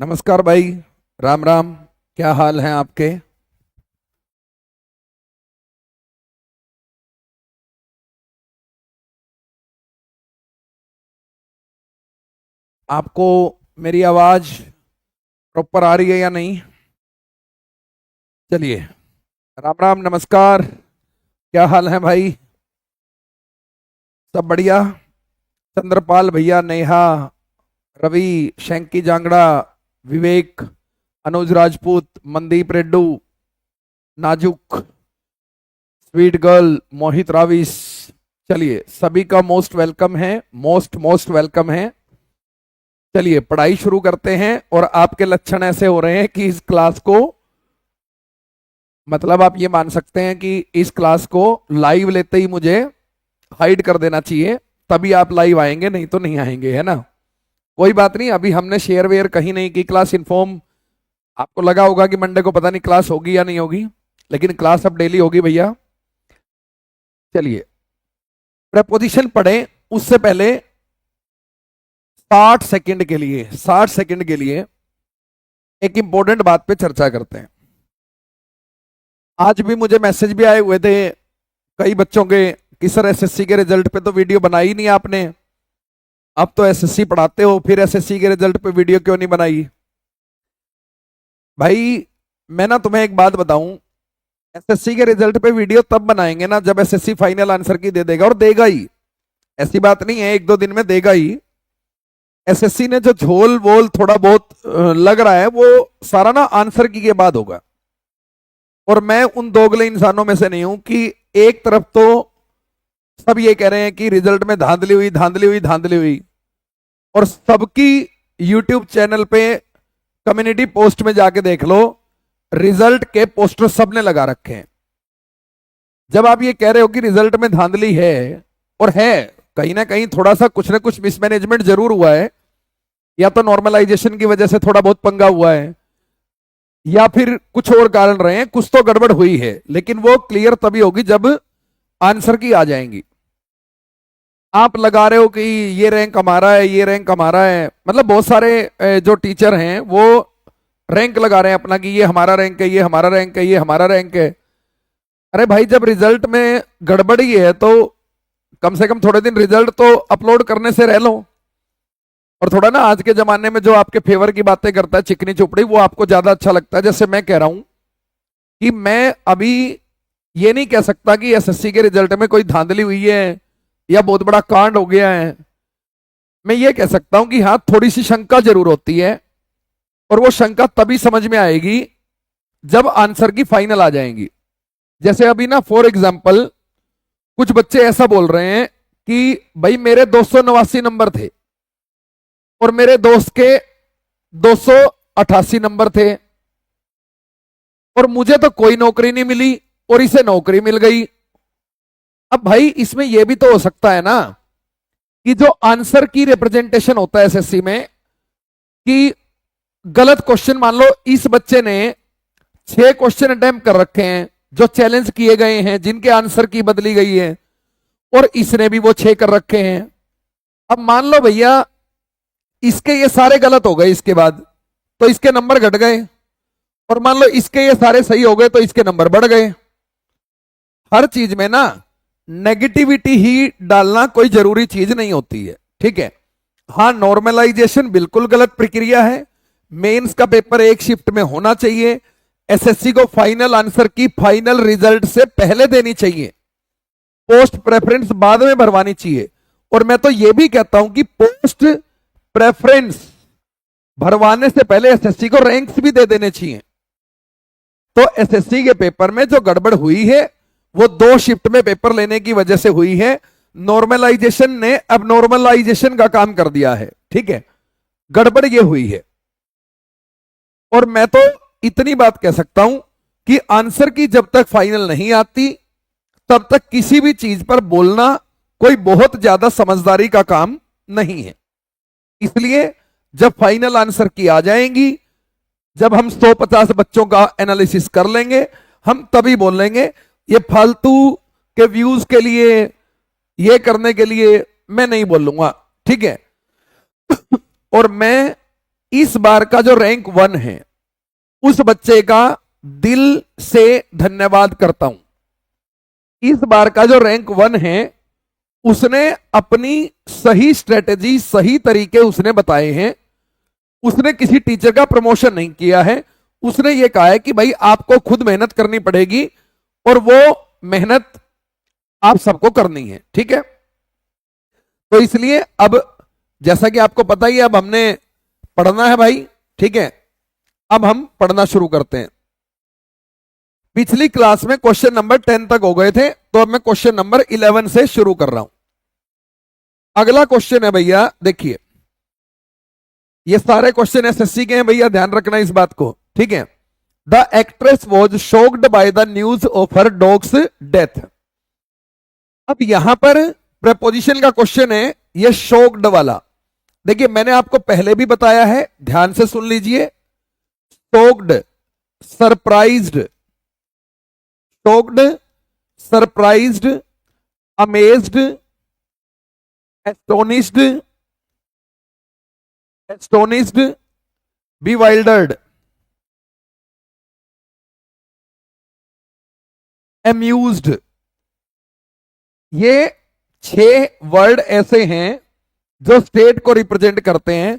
नमस्कार भाई। राम राम। क्या हाल है आपके? आपको मेरी आवाज प्रॉपर आ रही है या नहीं? चलिए। राम राम, नमस्कार। क्या हाल है भाई? सब बढ़िया? चंद्रपाल भैया, नेहा, रवि, शैंकी जांगड़ा, विवेक, अनुज राजपूत, मनदीप रेड्डू, नाजुक, स्वीट गर्ल, मोहित राविस। चलिए, सभी का मोस्ट वेलकम है। मोस्ट मोस्ट वेलकम है। चलिए पढ़ाई शुरू करते हैं। और आपके लक्षण ऐसे हो रहे हैं कि इस क्लास को, मतलब आप ये मान सकते हैं कि इस क्लास को लाइव लेते ही मुझे हाइड कर देना चाहिए, तभी आप लाइव आएंगे, नहीं तो नहीं आएंगे, है ना? कोई बात नहीं, अभी हमने शेयर वेयर कहीं नहीं की। क्लास इन्फॉर्म, आपको लगा होगा कि मंडे को पता नहीं क्लास होगी या नहीं होगी, लेकिन क्लास अब डेली होगी भैया। चलिए, प्रपोजिशन पढ़ें उससे पहले 60 सेकंड के लिए, 60 सेकंड के लिए एक इंपॉर्टेंट बात पे चर्चा करते हैं। आज भी मुझे मैसेज भी आए हुए थे कई बच्चों के कि सर एसएससी के रिजल्ट पे तो वीडियो बनाई नहीं आपने, अब तो एसएससी पढ़ाते हो, फिर एसएससी के रिजल्ट पे वीडियो क्यों नहीं बनाई? भाई, मैं ना तुम्हें एक बात बताऊं, एसएससी के रिजल्ट पे वीडियो तब बनाएंगे ना जब एसएससी फाइनल आंसर की दे देगा, और देगा ही। ऐसी बात नहीं है एक दो दिन में देगा ही। एसएससी ने जो झोल वोल थोड़ा बहुत लग रहा है, वो सारा ना आंसर की के बाद होगा। और मैं उन दोगले इंसानों में से नहीं हूं कि एक तरफ तो सब ये कह रहे हैं कि रिजल्ट में धांधली हुई, धांधली हुई, धांधली हुई, और सबकी यूट्यूब चैनल पे कम्युनिटी पोस्ट में जाके देख लो, रिजल्ट के पोस्टर सबने लगा रखे हैं। जब आप ये कह रहे हो कि रिजल्ट में धांधली है, और है, कहीं ना कहीं थोड़ा सा कुछ ना कुछ मिसमैनेजमेंट जरूर हुआ है, या तो नॉर्मलाइजेशन की वजह से थोड़ा बहुत पंगा हुआ है, या फिर कुछ और कारण रहे हैं, कुछ तो गड़बड़ हुई है, लेकिन वो क्लियर तभी होगी जब आंसर की आ जाएंगी। आप लगा रहे हो कि ये रैंक हमारा है, ये रैंक हमारा है, मतलब बहुत सारे जो टीचर हैं वो रैंक लगा रहे हैं अपना कि ये हमारा रैंक है, ये हमारा रैंक है, ये हमारा रैंक है। अरे भाई, जब रिजल्ट में गड़बड़ी है तो कम से कम थोड़े दिन रिजल्ट तो अपलोड करने से रह लो। और थोड़ा ना आज के जमाने में जो आपके फेवर की बातें करता है, चिकनी चुपड़ी, वो आपको ज्यादा अच्छा लगता है। जैसे मैं कह रहा हूं कि मैं अभी ये नहीं कह सकता कि एसएससी के रिजल्ट में कोई धांधली हुई है या बहुत बड़ा कांड हो गया है। मैं ये कह सकता हूं कि हाँ, थोड़ी सी शंका जरूर होती है, और वो शंका तभी समझ में आएगी जब आंसर की फाइनल आ जाएंगी। जैसे अभी ना, फॉर एग्जाम्पल, कुछ बच्चे ऐसा बोल रहे हैं कि भाई मेरे 289 नंबर थे और मेरे दोस्त के 288 नंबर थे, और मुझे तो कोई नौकरी नहीं मिली और इसे नौकरी मिल गई। अब भाई, इसमें यह भी तो हो सकता है ना कि जो आंसर की रिप्रेजेंटेशन होता है एसएससी में, कि गलत क्वेश्चन, मान लो इस बच्चे ने 6 क्वेश्चन अटेम्प्ट कर रखे हैं जो चैलेंज किए गए हैं, जिनके आंसर की बदली गई है, और इसने भी वो 6 कर रखे हैं। अब मान लो भैया इसके ये सारे गलत हो गए, इसके बाद तो इसके नंबर घट गए, और मान लो इसके ये सारे सही हो गए तो इसके नंबर बढ़ गए। हर चीज में ना नेगेटिविटी ही डालना कोई जरूरी चीज नहीं होती है, ठीक है? हाँ, नॉर्मलाइजेशन बिल्कुल गलत प्रक्रिया है। मेंस का पेपर एक शिफ्ट में होना चाहिए। एसएससी को फाइनल आंसर की फाइनल रिजल्ट से पहले देनी चाहिए, पोस्ट प्रेफरेंस बाद में भरवानी चाहिए। और मैं तो यह भी कहता हूं कि पोस्ट प्रेफरेंस भरवाने से पहले एसएससी को रैंक्स भी दे देने चाहिए। तो एसएससी के पेपर में जो गड़बड़ हुई है वो 2 शिफ्ट में पेपर लेने की वजह से हुई है। नॉर्मलाइजेशन ने अब नॉर्मलाइजेशन का काम कर दिया है, ठीक है? गड़बड़ ये हुई है। और मैं तो इतनी बात कह सकता हूं कि आंसर की जब तक फाइनल नहीं आती, तब तक किसी भी चीज पर बोलना कोई बहुत ज्यादा समझदारी का काम नहीं है। इसलिए जब फाइनल आंसर की आ जाएंगी, जब हम 150 बच्चों का एनालिसिस कर लेंगे, हम तभी बोल लेंगे। ये फालतू के व्यूज के लिए, ये करने के लिए मैं नहीं बोलूंगा, ठीक है? और मैं इस बार का जो रैंक 1 है उस बच्चे का दिल से धन्यवाद करता हूं। इस बार का जो रैंक 1 है उसने अपनी सही स्ट्रेटेजी, सही तरीके उसने बताए हैं। उसने किसी टीचर का प्रमोशन नहीं किया है। उसने ये कहा है कि भाई आपको खुद मेहनत करनी पड़ेगी और वो मेहनत आप सबको करनी है। ठीक है, तो इसलिए अब जैसा कि आपको पता ही है, अब हमने पढ़ना है भाई। ठीक है, अब हम पढ़ना शुरू करते हैं। पिछली क्लास में क्वेश्चन नंबर 10 तक हो गए थे, तो अब मैं क्वेश्चन नंबर 11 से शुरू कर रहा हूं। अगला क्वेश्चन है भैया, देखिए ये सारे क्वेश्चन एसएससी के हैं भैया, ध्यान रखना इस बात को। ठीक है, the actress was shocked by the news of her dogs death. अब यहां पर प्रेपोजिशन का क्वेश्चन है, ये शॉक्ड वाला। देखिए मैंने आपको पहले भी बताया है, ध्यान से सुन लीजिए। Shocked, surprised, shocked, surprised, amazed, astonished, astonished, bewildered, amused। ये 6 वर्ड ऐसे हैं जो स्टेट को रिप्रेजेंट करते हैं।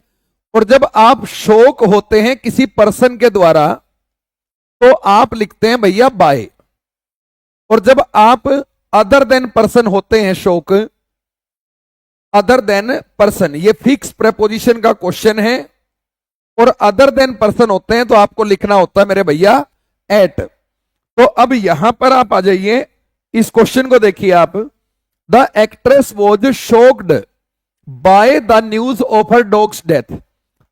और जब आप शोक होते हैं किसी पर्सन के द्वारा तो आप लिखते हैं भैया बाय। और जब आप अदर देन पर्सन होते हैं, शोक अदर देन पर्सन, ये फिक्स प्रेपोजिशन का क्वेश्चन है। और अदर देन पर्सन होते हैं तो आपको लिखना होता है मेरे भैया एट। तो अब यहां पर आप आ जाइए, इस क्वेश्चन को देखिए आप। The actress was shocked by the news of her dogs death.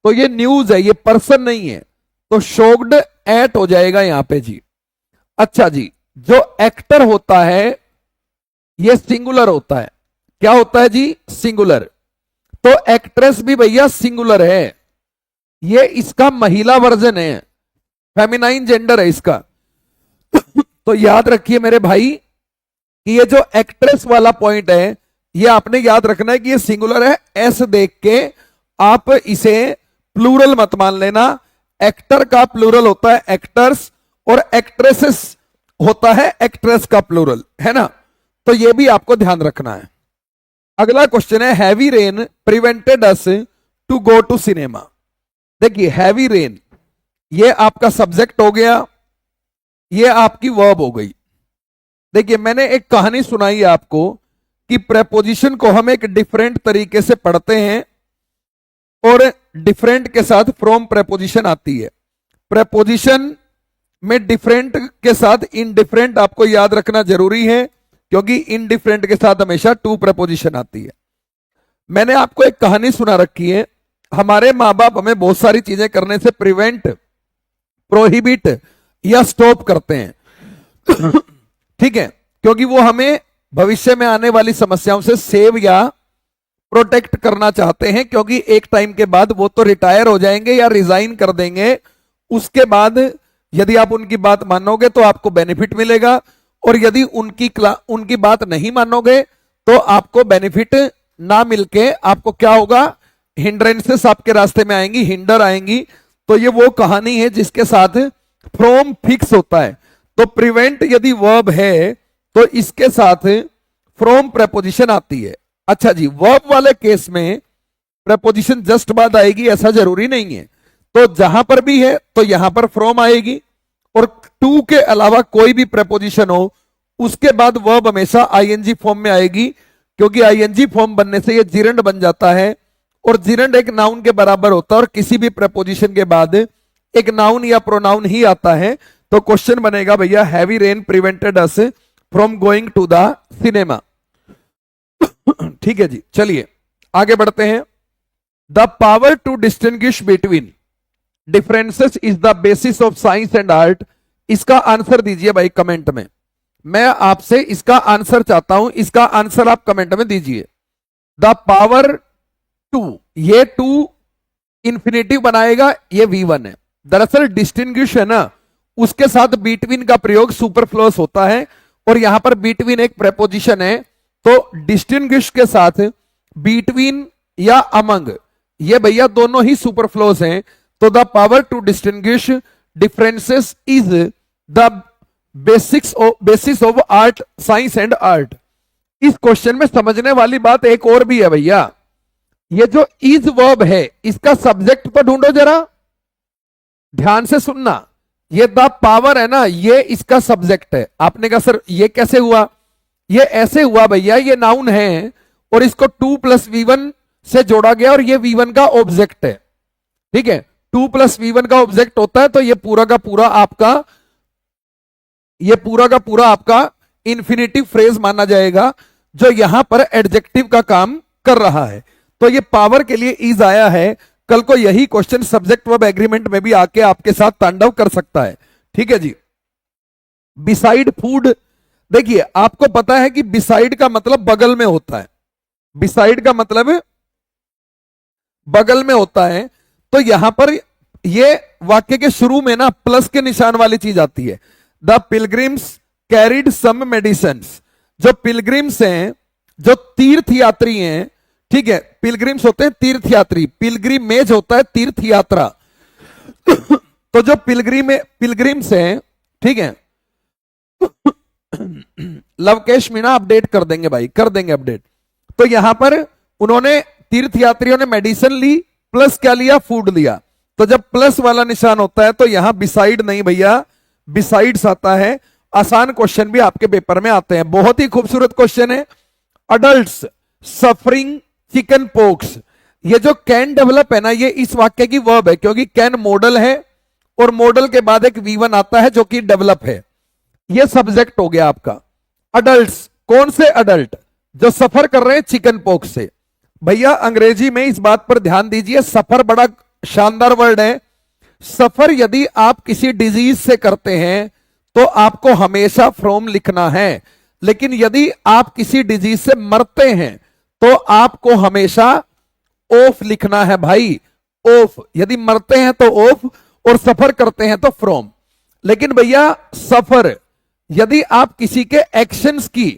तो ये न्यूज है, ये पर्सन नहीं है, तो शॉक्ड एट हो जाएगा यहां पे जी। अच्छा जी, जो एक्टर होता है ये सिंगुलर होता है। क्या होता है जी? सिंगुलर। तो एक्ट्रेस भी भैया सिंगुलर है, ये इसका महिला वर्जन है, फेमिनाइन जेंडर है इसका। तो याद रखिए मेरे भाई कि ये जो एक्ट्रेस वाला पॉइंट है ये आपने याद रखना है कि ये सिंगुलर है। एस देख के आप इसे प्लूरल मत मान लेना। एक्टर का प्लूरल होता है एक्टर्स, और एक्ट्रेसेस होता है एक्ट्रेस का प्लूरल, है ना। तो ये भी आपको ध्यान रखना है। अगला क्वेश्चन है, heavy rain prevented us to go to cinema. देखिए हैवी रेन ये आपका सब्जेक्ट हो गया, ये आपकी वर्ब हो गई। देखिए मैंने एक कहानी सुनाई है आपको कि प्रेपोजिशन को हम एक डिफरेंट तरीके से पढ़ते हैं और डिफरेंट के साथ फ्रॉम प्रेपोजिशन आती है। प्रेपोजिशन में डिफरेंट के साथ इनडिफरेंट आपको याद रखना जरूरी है, क्योंकि इनडिफरेंट के साथ हमेशा टू प्रेपोजिशन आती है। मैंने आपको एक कहानी सुना रखी है। हमारे माँ बाप हमें बहुत सारी चीजें करने से प्रिवेंट, प्रोहिबिट या स्टॉप करते हैं। ठीक है, क्योंकि वो हमें भविष्य में आने वाली समस्याओं से सेव या प्रोटेक्ट करना चाहते हैं, क्योंकि एक टाइम के बाद वो तो रिटायर हो जाएंगे या रिजाइन कर देंगे। उसके बाद यदि आप उनकी बात मानोगे तो आपको बेनिफिट मिलेगा, और यदि उनकी बात नहीं मानोगे तो आपको बेनिफिट ना मिलके आपको क्या होगा, हिंड्रेंसेस आपके रास्ते में आएंगी, हिंडर आएंगी। तो ये वो कहानी है जिसके साथ फ्रॉम फिक्स होता है। तो प्रिवेंट यदि वर्ब है तो इसके साथ फ्रॉम प्रेपोजिशन आती है। अच्छा जी, वर्ब वाले केस में प्रेपोजिशन जस्ट बाद आएगी ऐसा जरूरी नहीं है। तो जहां पर भी है तो यहां पर फ्रॉम आएगी, और टू के अलावा कोई भी प्रेपोजिशन हो उसके बाद वर्ब हमेशा आईएनजी फॉर्म में आएगी, क्योंकि आईएनजी फॉर्म बनने से ये जिरंड बन जाता है, और जिरंड एक नाउन के बराबर होता है, और किसी भी प्रेपोजिशन के बाद एक नाउन या प्रोनाउन ही आता है। तो क्वेश्चन बनेगा भैया, heavy rain prevented us from going to the cinema. ठीक है जी, चलिए आगे बढ़ते हैं। The power to distinguish between differences is the basis of science and art. इसका आंसर दीजिए भाई कमेंट में। मैं आपसे इसका आंसर चाहता हूं, इसका आंसर आप कमेंट में दीजिए। द पावर टू, ये टू इंफिनिटिव बनाएगा, ये V1 है। दरअसल डिस्टिंग्विश है ना, उसके साथ बिटवीन का प्रयोग सुपरफ्लुअस होता है, और यहां पर बिटवीन एक प्रेपोजिशन है। तो डिस्टिंग्विश के साथ बिटवीन या अमंग ये भैया दोनों ही सुपरफ्लोज हैं। तो the power to distinguish differences is the basis of art, science and art. इस क्वेश्चन में समझने वाली बात एक और भी है भैया, ये जो इज वर्ब है इसका सब्जेक्ट तो ढूंढो जरा, ध्यान से सुनना। ये द पावर है ना, ये इसका सब्जेक्ट है। आपने कहा सर ये कैसे हुआ? ये ऐसे हुआ भैया, ये नाउन है और इसको 2 + V1 से जोड़ा गया और ये V1 का ऑब्जेक्ट है। ठीक है, 2 + V1 का ऑब्जेक्ट होता है तो ये पूरा का पूरा आपका इंफिनिटिव फ्रेज माना जाएगा जो यहां पर एडजेक्टिव का काम कर रहा है। तो ये पावर के लिए इज आया है। कल को यही क्वेश्चन सब्जेक्ट वर्ब एग्रीमेंट में भी आके आपके साथ तांडव कर सकता है। ठीक है जी। बिसाइड फूड, देखिए आपको पता है कि बिसाइड का मतलब बगल में होता है, बिसाइड का मतलब बगल में होता है। तो यहां पर ये वाक्य के शुरू में ना प्लस के निशान वाली चीज आती है। The pilgrims carried some medicines. जो पिलग्रिम्स हैं, जो तीर्थ यात्री हैं, ठीक है, पिलग्रिम्स होते हैं तीर्थयात्री, पिलग्रिमेज होता है तीर्थ यात्रा। तो जो पिलग्रिम्स हैं, ठीक है, लवकेश मीणा अपडेट कर देंगे भाई, कर देंगे अपडेट। तो यहां पर उन्होंने तीर्थयात्रियों ने मेडिसिन ली, प्लस क्या लिया? फूड लिया। तो जब प्लस वाला निशान होता है तो यहां बिसाइड नहीं भैया, बिसाइड्स आता है। आसान क्वेश्चन भी आपके पेपर में आते हैं, बहुत ही खूबसूरत क्वेश्चन है। अडल्ट्स सफरिंग चिकन पॉक्स, ये जो कैन डेवलप है ना, ये इस वाक्य की वर्ब है, क्योंकि कैन मॉडल है और मॉडल के बाद एक V1 आता है जो कि डेवलप है। ये सब्जेक्ट हो गया आपका। अडल्ट्स, कौन से अडल्ट? जो सफर कर रहे हैं चिकन पॉक्स से। भैया अंग्रेजी में इस बात पर ध्यान दीजिए, सफर बड़ा शानदार वर्ड है। सफर यदि आप किसी डिजीज से करते हैं तो आपको हमेशा फ्रॉम लिखना है, लेकिन यदि आप किसी डिजीज से मरते हैं तो आपको हमेशा ऑफ लिखना है भाई, ऑफ। यदि मरते हैं तो ऑफ और सफर करते हैं तो फ्रॉम। लेकिन भैया सफर यदि आप किसी के एक्शंस की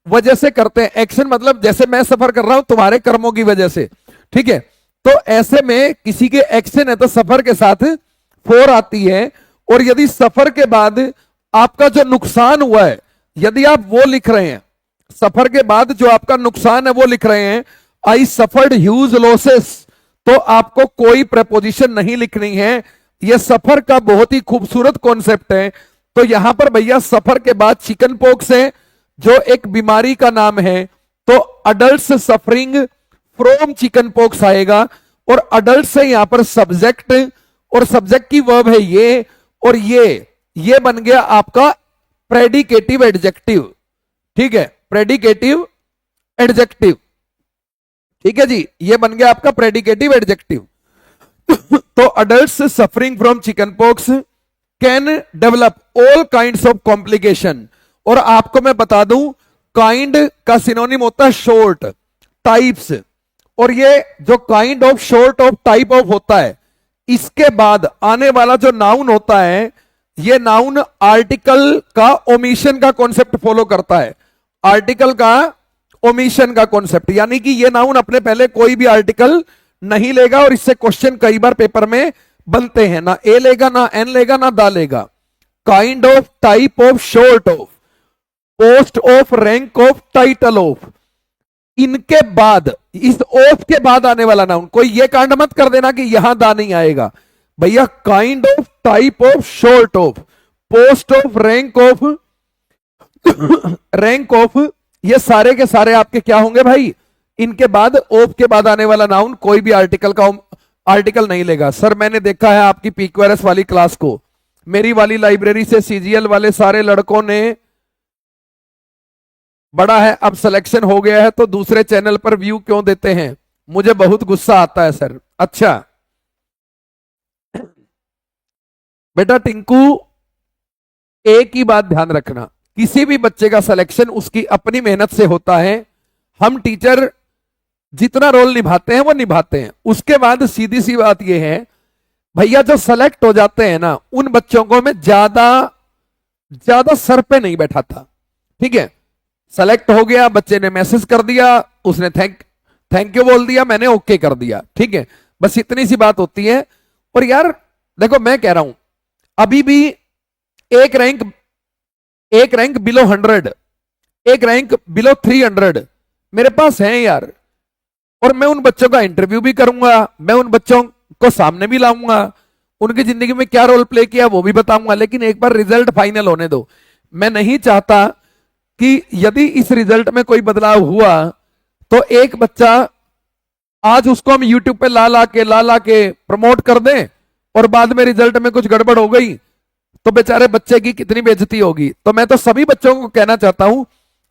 वजह से करते हैं, एक्शन मतलब जैसे मैं सफर कर रहा हूं तुम्हारे कर्मों की वजह से, ठीक है, तो ऐसे में किसी के एक्शन है तो सफर के साथ फोर आती है। और यदि सफर के बाद आपका जो नुकसान हुआ है, यदि आप वो लिख रहे हैं, सफर के बाद जो आपका नुकसान है वो लिख रहे हैं, आई सफर्ड ह्यूज लॉसेस, तो आपको कोई प्रपोजिशन नहीं लिखनी है। यह सफर का बहुत ही खूबसूरत कॉन्सेप्ट है। तो यहां पर भैया सफर के बाद चिकन पॉक्स है जो एक बीमारी का नाम है, तो adult suffering from chicken pox आएगा। और अडल्ट से यहां पर सब्जेक्ट और सब्जेक्ट की वर्ब है ये, और ये बन गया आपका प्रेडिकेटिव एडजेक्टिव। ठीक है, प्रेडिकेटिव एडजेक्टिव, ठीक है जी, ये बन गया आपका प्रेडिकेटिव एडजेक्टिव। तो adults suffering from chicken pox can develop all kinds of complication. और आपको मैं बता दूं, काइंड का सिनोनिम होता है शॉर्ट, टाइप्स। और ये जो kind of, short of, type of होता है, इसके बाद आने वाला जो नाउन होता है, ये नाउन आर्टिकल का ओमिशन का कॉन्सेप्ट फॉलो करता है। आर्टिकल का ओमिशन का कॉन्सेप्ट, यानी कि ये नाउन अपने पहले कोई भी आर्टिकल नहीं लेगा। और इससे क्वेश्चन कई बार पेपर में बनते हैं, ना ए लेगा, ना एन लेगा, ना दा लेगा। Kind of, type of, short of, post of, rank of, title of. इनके बाद, इस ऑफ के बाद आने वाला नाउन, कोई ये कांड मत कर देना कि यहां दा नहीं आएगा भैया। Kind of, type of, short of, post of, rank of, rank of, ये सारे के सारे आपके क्या होंगे भाई? इनके बाद, ऑफ के बाद आने वाला नाउन कोई भी आर्टिकल नहीं लेगा। सर मैंने देखा है आपकी पीक्यूआरएस वाली क्लास को, मेरी वाली लाइब्रेरी से सीजीएल वाले सारे लड़कों ने बड़ा है, अब सिलेक्शन हो गया है तो दूसरे चैनल पर व्यू क्यों देते हैं? मुझे बहुत गुस्सा आता है सर। अच्छा बेटा टिंकू, एक ही बात ध्यान रखना, किसी भी बच्चे का सिलेक्शन उसकी अपनी मेहनत से होता है। हम टीचर जितना रोल निभाते हैं वो निभाते हैं। उसके बाद सीधी सी बात यह है भैया, जो सेलेक्ट हो जाते हैं ना, उन बच्चों को मैं ज्यादा सर पे नहीं बैठाता। ठीक है, सेलेक्ट हो गया, बच्चे ने मैसेज कर दिया, उसने थैंक यू बोल दिया, मैंने ओके कर दिया, ठीक है। बस इतनी सी बात होती है। और यार देखो मैं कह रहा हूं अभी भी एक रैंक बिलो 100, एक रैंक बिलो 300 मेरे पास है यार। और मैं उन बच्चों का इंटरव्यू भी करूंगा, मैं उन बच्चों को सामने भी लाऊंगा, उनकी जिंदगी में क्या रोल प्ले किया वो भी बताऊंगा। लेकिन एक बार रिजल्ट फाइनल होने दो। मैं नहीं चाहता कि यदि इस रिजल्ट में कोई बदलाव हुआ तो एक बच्चा आज उसको हम यूट्यूब पे ला के प्रमोट कर दें और बाद में रिजल्ट में कुछ गड़बड़ हो गई तो बेचारे बच्चे की कितनी बेइज्जती होगी। तो मैं तो सभी बच्चों को कहना चाहता हूं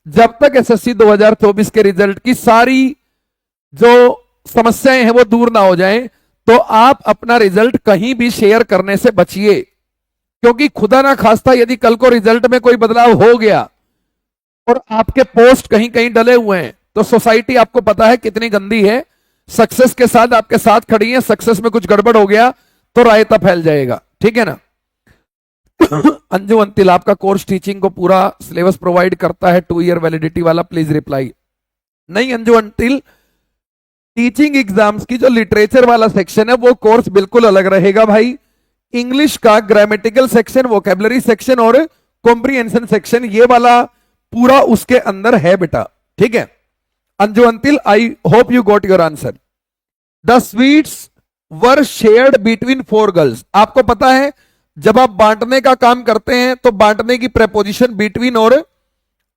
जब तक एसएससी 2024 के रिजल्ट की सारी जो समस्याएं हैं वो दूर ना हो जाएं तो आप अपना रिजल्ट कहीं भी शेयर करने से बचिए। क्योंकि खुदा ना खास्ता यदि कल को रिजल्ट में कोई बदलाव हो गया और आपके पोस्ट कहीं कहीं डले हुए हैं तो सोसाइटी आपको पता है कितनी गंदी है। सक्सेस के साथ आपके साथ खड़ी है, सक्सेस में कुछ गड़बड़ हो गया तो रायता फैल जाएगा। ठीक है ना। अंजू अंतिल आपका कोर्स टीचिंग को पूरा सिलेबस प्रोवाइड करता है 2 ईयर वैलिडिटी वाला, प्लीज रिप्लाई। नहीं अंजू अंतिल, टीचिंग एग्जाम्स की जो लिटरेचर वाला सेक्शन है वो कोर्स बिल्कुल अलग रहेगा भाई। इंग्लिश का ग्रामेटिकल सेक्शन, वोकेबलरी सेक्शन और कॉम्प्रिहेंशन सेक्शन ये वाला पूरा उसके अंदर है बेटा। ठीक है Anju Antil, I hope you got your answer. The sweets were shared between 4 girls. आपको पता है जब आप बांटने का काम करते हैं तो बांटने की प्रेपोजिशन बिटवीन और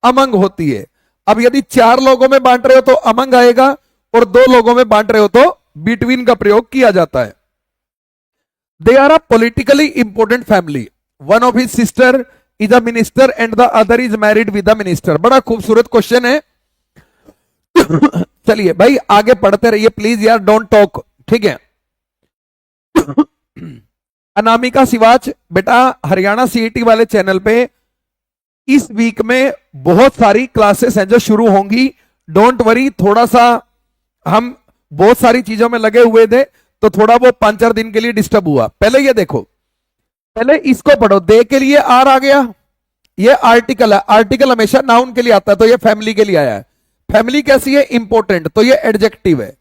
अमंग होती है। अब यदि 4 लोगों में बांट रहे हो तो अमंग आएगा और 2 लोगों में बांट रहे हो तो बिटवीन का प्रयोग किया जाता है। They are a politically important family, one of his sister is a minister and the other is married with a minister. बड़ा खूबसूरत क्वेश्चन है। चलिए भाई आगे पढ़ते रहिए प्लीज यार, डोंट टॉक। ठीक है अनामिका सिवाच बेटा, हरियाणा सीईटी वाले चैनल पे इस वीक में बहुत सारी क्लासेस हैं जो शुरू होंगी। डोंट वरी, थोड़ा सा हम बहुत सारी चीजों में लगे हुए थे तो थोड़ा वो 5-4 दिन के लिए डिस्टर्ब हुआ। पहले ये देखो, पहले इसको पढ़ो। दे के लिए आर आ गया, ये आर्टिकल है। आर्टिकल हमेशा नाउन के लिए आता है तो ये फैमिली के लिए आया है। फैमिली कैसी है? इंपोर्टेंट, तो ये एडजेक्टिव है।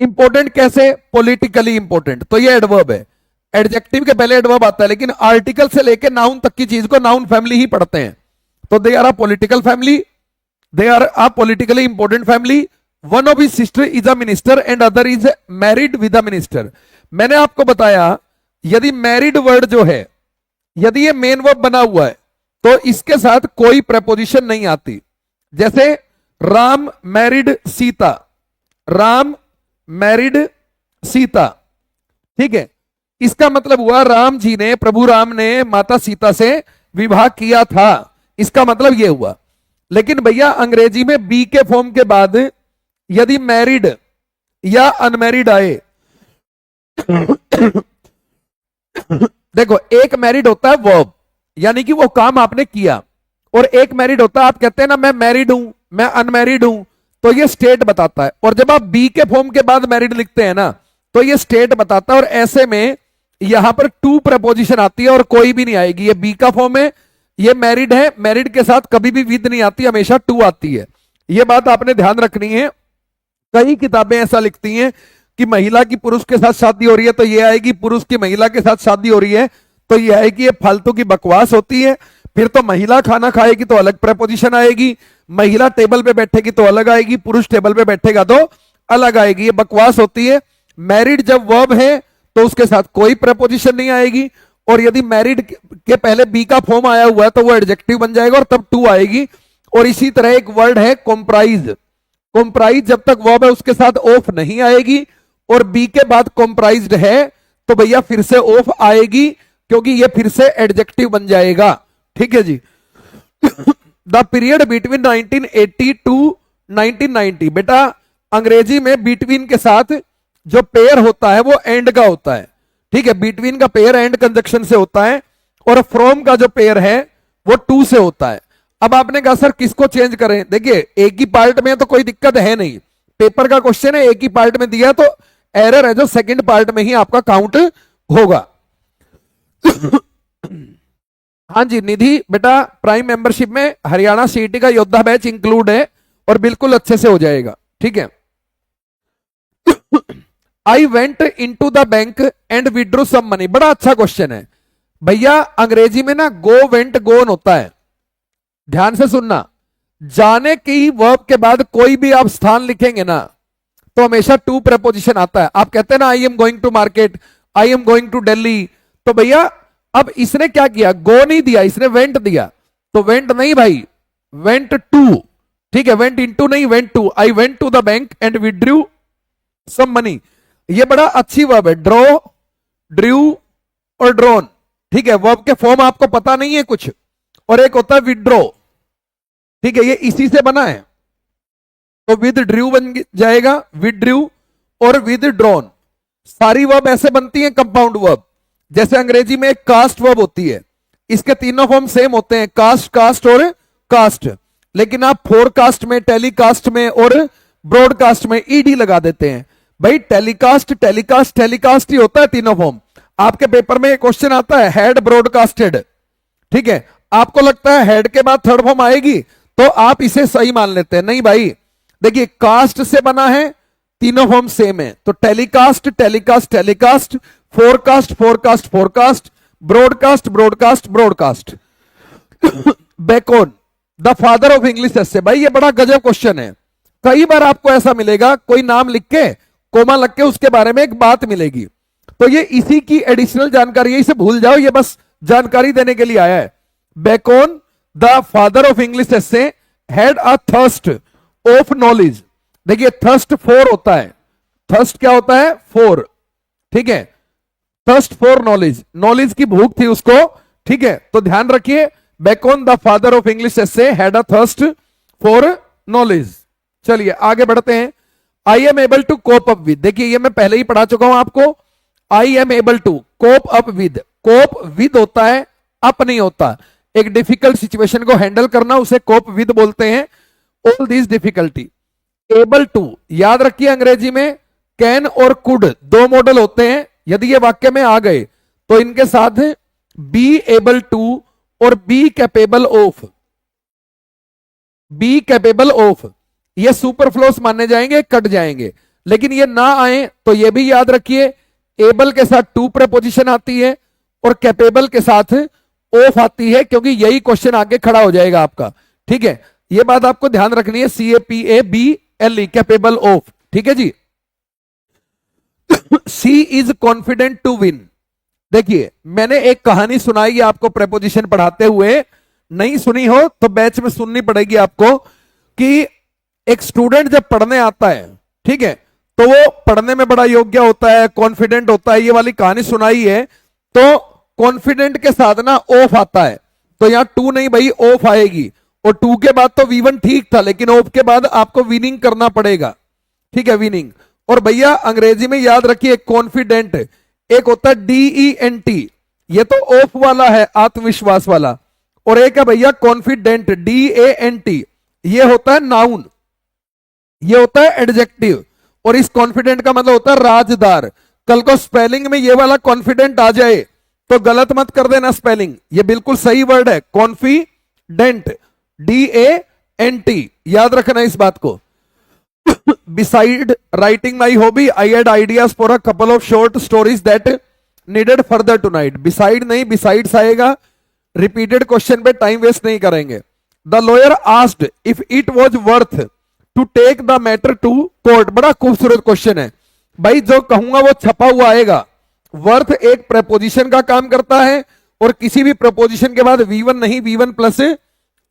इंपोर्टेंट कैसे? पॉलिटिकली इंपोर्टेंट, तो ये एडवर्ब है। एडजेक्टिव के पहले एडवर्ब आता है, लेकिन आर्टिकल से लेकर नाउन तक की चीज को नाउन फैमिली ही पढ़ते हैं। तो they are a political family, they are a politically important family, one of his sister is a minister and other is married with a minister. मैंने आपको बताया यदि मैरिड वर्ड जो है यदि ये मेन वर्ब बना हुआ है तो इसके साथ कोई प्रपोजिशन नहीं आती। जैसे राम मैरिड सीता, राम मैरिड सीता। ठीक है, इसका मतलब हुआ राम जी ने, प्रभु राम ने माता सीता से विवाह किया था, इसका मतलब यह हुआ। लेकिन भैया अंग्रेजी में बी के फॉर्म के बाद यदि मैरिड या अनमैरिड आए देखो, एक मैरिड होता है वर्ब, यानी कि वो काम आपने किया, और एक मैरिड होता है आप कहते हैं ना मैं मैरिड हूं, मैं अनमैरिड हूं, तो ये स्टेट बताता है। और जब आप बी के फॉर्म के बाद मैरिड लिखते हैं ना तो ये स्टेट बताता है। और ऐसे में यहां पर टू प्रपोजिशन आती है और कोई भी नहीं आएगी। ये बी का फॉर्म है, ये मैरिड है, मैरिड के साथ कभी भी विद नहीं आती, हमेशा टू आती है। ये बात आपने ध्यान रखनी है। कई किताबें ऐसा लिखती हैं कि महिला की पुरुष के साथ शादी हो रही है तो ये आएगी, पुरुष की महिला के साथ शादी हो रही है तो ये आएगी। ये फालतू की बकवास होती है। फिर तो महिला खाना खाएगी तो अलग प्रपोजिशन आएगी, महिला टेबल पे बैठेगी तो अलग आएगी, पुरुष टेबल पे बैठेगा तो अलग आएगी। ये बकवास होती है। मैरिड जब वर्ब है तो उसके साथ कोई प्रपोजिशन नहीं आएगी, और यदि मैरिड के पहले बी का फॉर्म आया हुआ है तो वो एडजेक्टिव बन जाएगा और तब टू आएगी। और इसी तरह एक वर्ड है कॉम्प्राइज। कॉम्प्राइज जब तक वर्ब है उसके साथ ऑफ नहीं आएगी, और बी के बाद कॉम्प्राइज्ड है तो भैया फिर से ऑफ आएगी, क्योंकि ये फिर से एडजेक्टिव बन जाएगा। ठीक है जी। द पीरियड बिटवीन 1980 टू 1990, बेटा अंग्रेजी में बिटवीन के साथ जो पेयर होता है वो एंड का होता है। ठीक है, बिटवीन का पेयर एंड कंजक्शन से होता है, और फ्रॉम का जो पेयर है वो टू से होता है। अब आपने कहा सर किसको चेंज करें? देखिए एक ही पार्ट में तो कोई दिक्कत है नहीं, पेपर का क्वेश्चन है, एक ही पार्ट में दिया तो एरर है जो सेकंड पार्ट में ही आपका काउंट होगा। हाँ जी निधि बेटा, प्राइम मेंबरशिप में हरियाणा सीईटी का योद्धा बैच इंक्लूड है और बिल्कुल अच्छे से हो जाएगा। ठीक है। I went into the bank and withdrew some money. बड़ा अच्छा क्वेश्चन है भैया। अंग्रेजी में ना गो वेंट गोन होता है, ध्यान से सुनना। जाने की वर्ब के बाद कोई भी आप स्थान लिखेंगे ना तो हमेशा टू प्रेपोजिशन आता है। आप कहते हैं ना I am going to market, I am going to Delhi, तो भैया अब इसने क्या किया, गो नहीं दिया, इसने वेंट दिया। तो वेंट नहीं भाई, वेंट टू, ठीक है, वेंट इनटू नहीं, went to. I went to the bank and withdrew some money. ये बड़ा अच्छी वर्ब है, ड्रॉ, ड्रू और ड्रोन, ठीक है। वर्ब के फॉर्म आपको पता नहीं है कुछ। और एक होता है विड्रॉ, ठीक है, ये इसी से बना है, तो विद ड्रू बन जाएगा, विद ड्रू और विद ड्रोन। सारी वर्ब ऐसे बनती है कंपाउंड वर्ब। जैसे अंग्रेजी में एक कास्ट वर्ब होती है, इसके तीनों फॉर्म सेम होते हैं, कास्ट, कास्ट और कास्ट। लेकिन आप फोरकास्ट में, टेलीकास्ट में और ब्रॉडकास्ट में ईडी लगा देते हैं। भाई टेलीकास्ट, टेलीकास्ट, टेलीकास्ट ही होता है तीनों फॉर्म। आपके पेपर में क्वेश्चन आता है हैड ब्रॉडकास्टेड, ठीक है, आपको लगता है हेड के बाद थर्ड फॉर्म आएगी तो आप इसे सही मान लेते हैं। नहीं भाई, देखिए कास्ट से बना है, तीनों फॉर्म सेम है। तो telecast, telecast, telecast, forecast, forecast, forecast, broadcast, broadcast, broadcast. Bacon the father of English essay. भाई ये बड़ा गजब क्वेश्चन है। कई बार आपको ऐसा मिलेगा, कोई नाम लिख के कोमा लग के उसके बारे में एक बात मिलेगी, तो ये इसी की एडिशनल जानकारी है, इसे भूल जाओ, ये बस जानकारी देने के लिए आया है। Bacon the father of English essay had a thirst of knowledge. देखिए थर्स्ट फॉर होता है, थर्स्ट क्या होता है, फॉर, ठीक है, थर्स्ट फॉर नॉलेज, नॉलेज की भूख थी उसको, ठीक है। तो ध्यान रखिए, Bacon the father of English essay had a thirst for knowledge. चलिए आगे बढ़ते हैं। I am able to cope up with, देखिए ये मैं पहले ही पढ़ा चुका हूं आपको। I am able to cope up with, cope with होता है, अप नहीं होता। एक डिफिकल्ट सिचुएशन को हैंडल करना उसे कोप विद बोलते हैं। All this difficulty, able to याद रखिए, अंग्रेजी में कैन और कुड दो मॉडल होते हैं। यदि ये वाक्य में आ गए तो इनके साथ बी एबल टू और be capable of, be capable of, ये सुपरफ्लोस माने जाएंगे, कट जाएंगे। लेकिन ये ना आए तो ये भी याद रखिए, एबल के साथ टू प्रपोजिशन आती है और कैपेबल के साथ ऑफ आती है, क्योंकि यही क्वेश्चन आगे खड़ा हो जाएगा आपका, ठीक है। ये बात आपको ध्यान रखनी है, CAPABLE, कैपेबल ऑफ, ठीक है जी। सी इज कॉन्फिडेंट टू विन। देखिए मैंने एक कहानी सुनाई आपको प्रेपोजिशन पढ़ाते हुए, नहीं सुनी हो तो बैच में सुननी पड़ेगी आपको, कि एक स्टूडेंट जब पढ़ने आता है, ठीक है, तो वो पढ़ने में बड़ा योग्य होता है, कॉन्फिडेंट होता है। ये वाली कहानी सुनाई है, तो कॉन्फिडेंट के साथ ना ऑफ आता है, तो यहां टू नहीं भाई, ऑफ आएगी। और टू के बाद तो V1 ठीक था, लेकिन ऑफ के बाद आपको विनिंग करना पड़ेगा, ठीक है, विनिंग। और भैया अंग्रेजी में याद रखिए, कॉन्फिडेंट एक होता है DENT, ये तो ऑफ वाला है, आत्मविश्वास वाला। और एक है भैया कॉन्फिडेंट, DANT, ये होता है नाउन, ये होता है एडजेक्टिव। और इस कॉन्फिडेंट का मतलब होता है राजदार। कल को स्पेलिंग में ये वाला कॉन्फिडेंट आ जाए तो गलत मत कर देना स्पेलिंग, ये बिल्कुल सही वर्ड है, कॉन्फिडेंट, DANT, याद रखना इस बात को। Beside writing my hobby, I had ideas for a couple of short stories that needed further tonight. Beside नहीं, besides आएगा। Repeated question पे टाइम वेस्ट नहीं करेंगे। The lawyer asked if it was worth to take the matter to court. बड़ा खूबसूरत question है भाई, जो कहूंगा वो छपा हुआ आएगा। वर्थ एक प्रपोजिशन का काम करता है, और किसी भी प्रपोजिशन के बाद V1 नहीं, V1 प्लस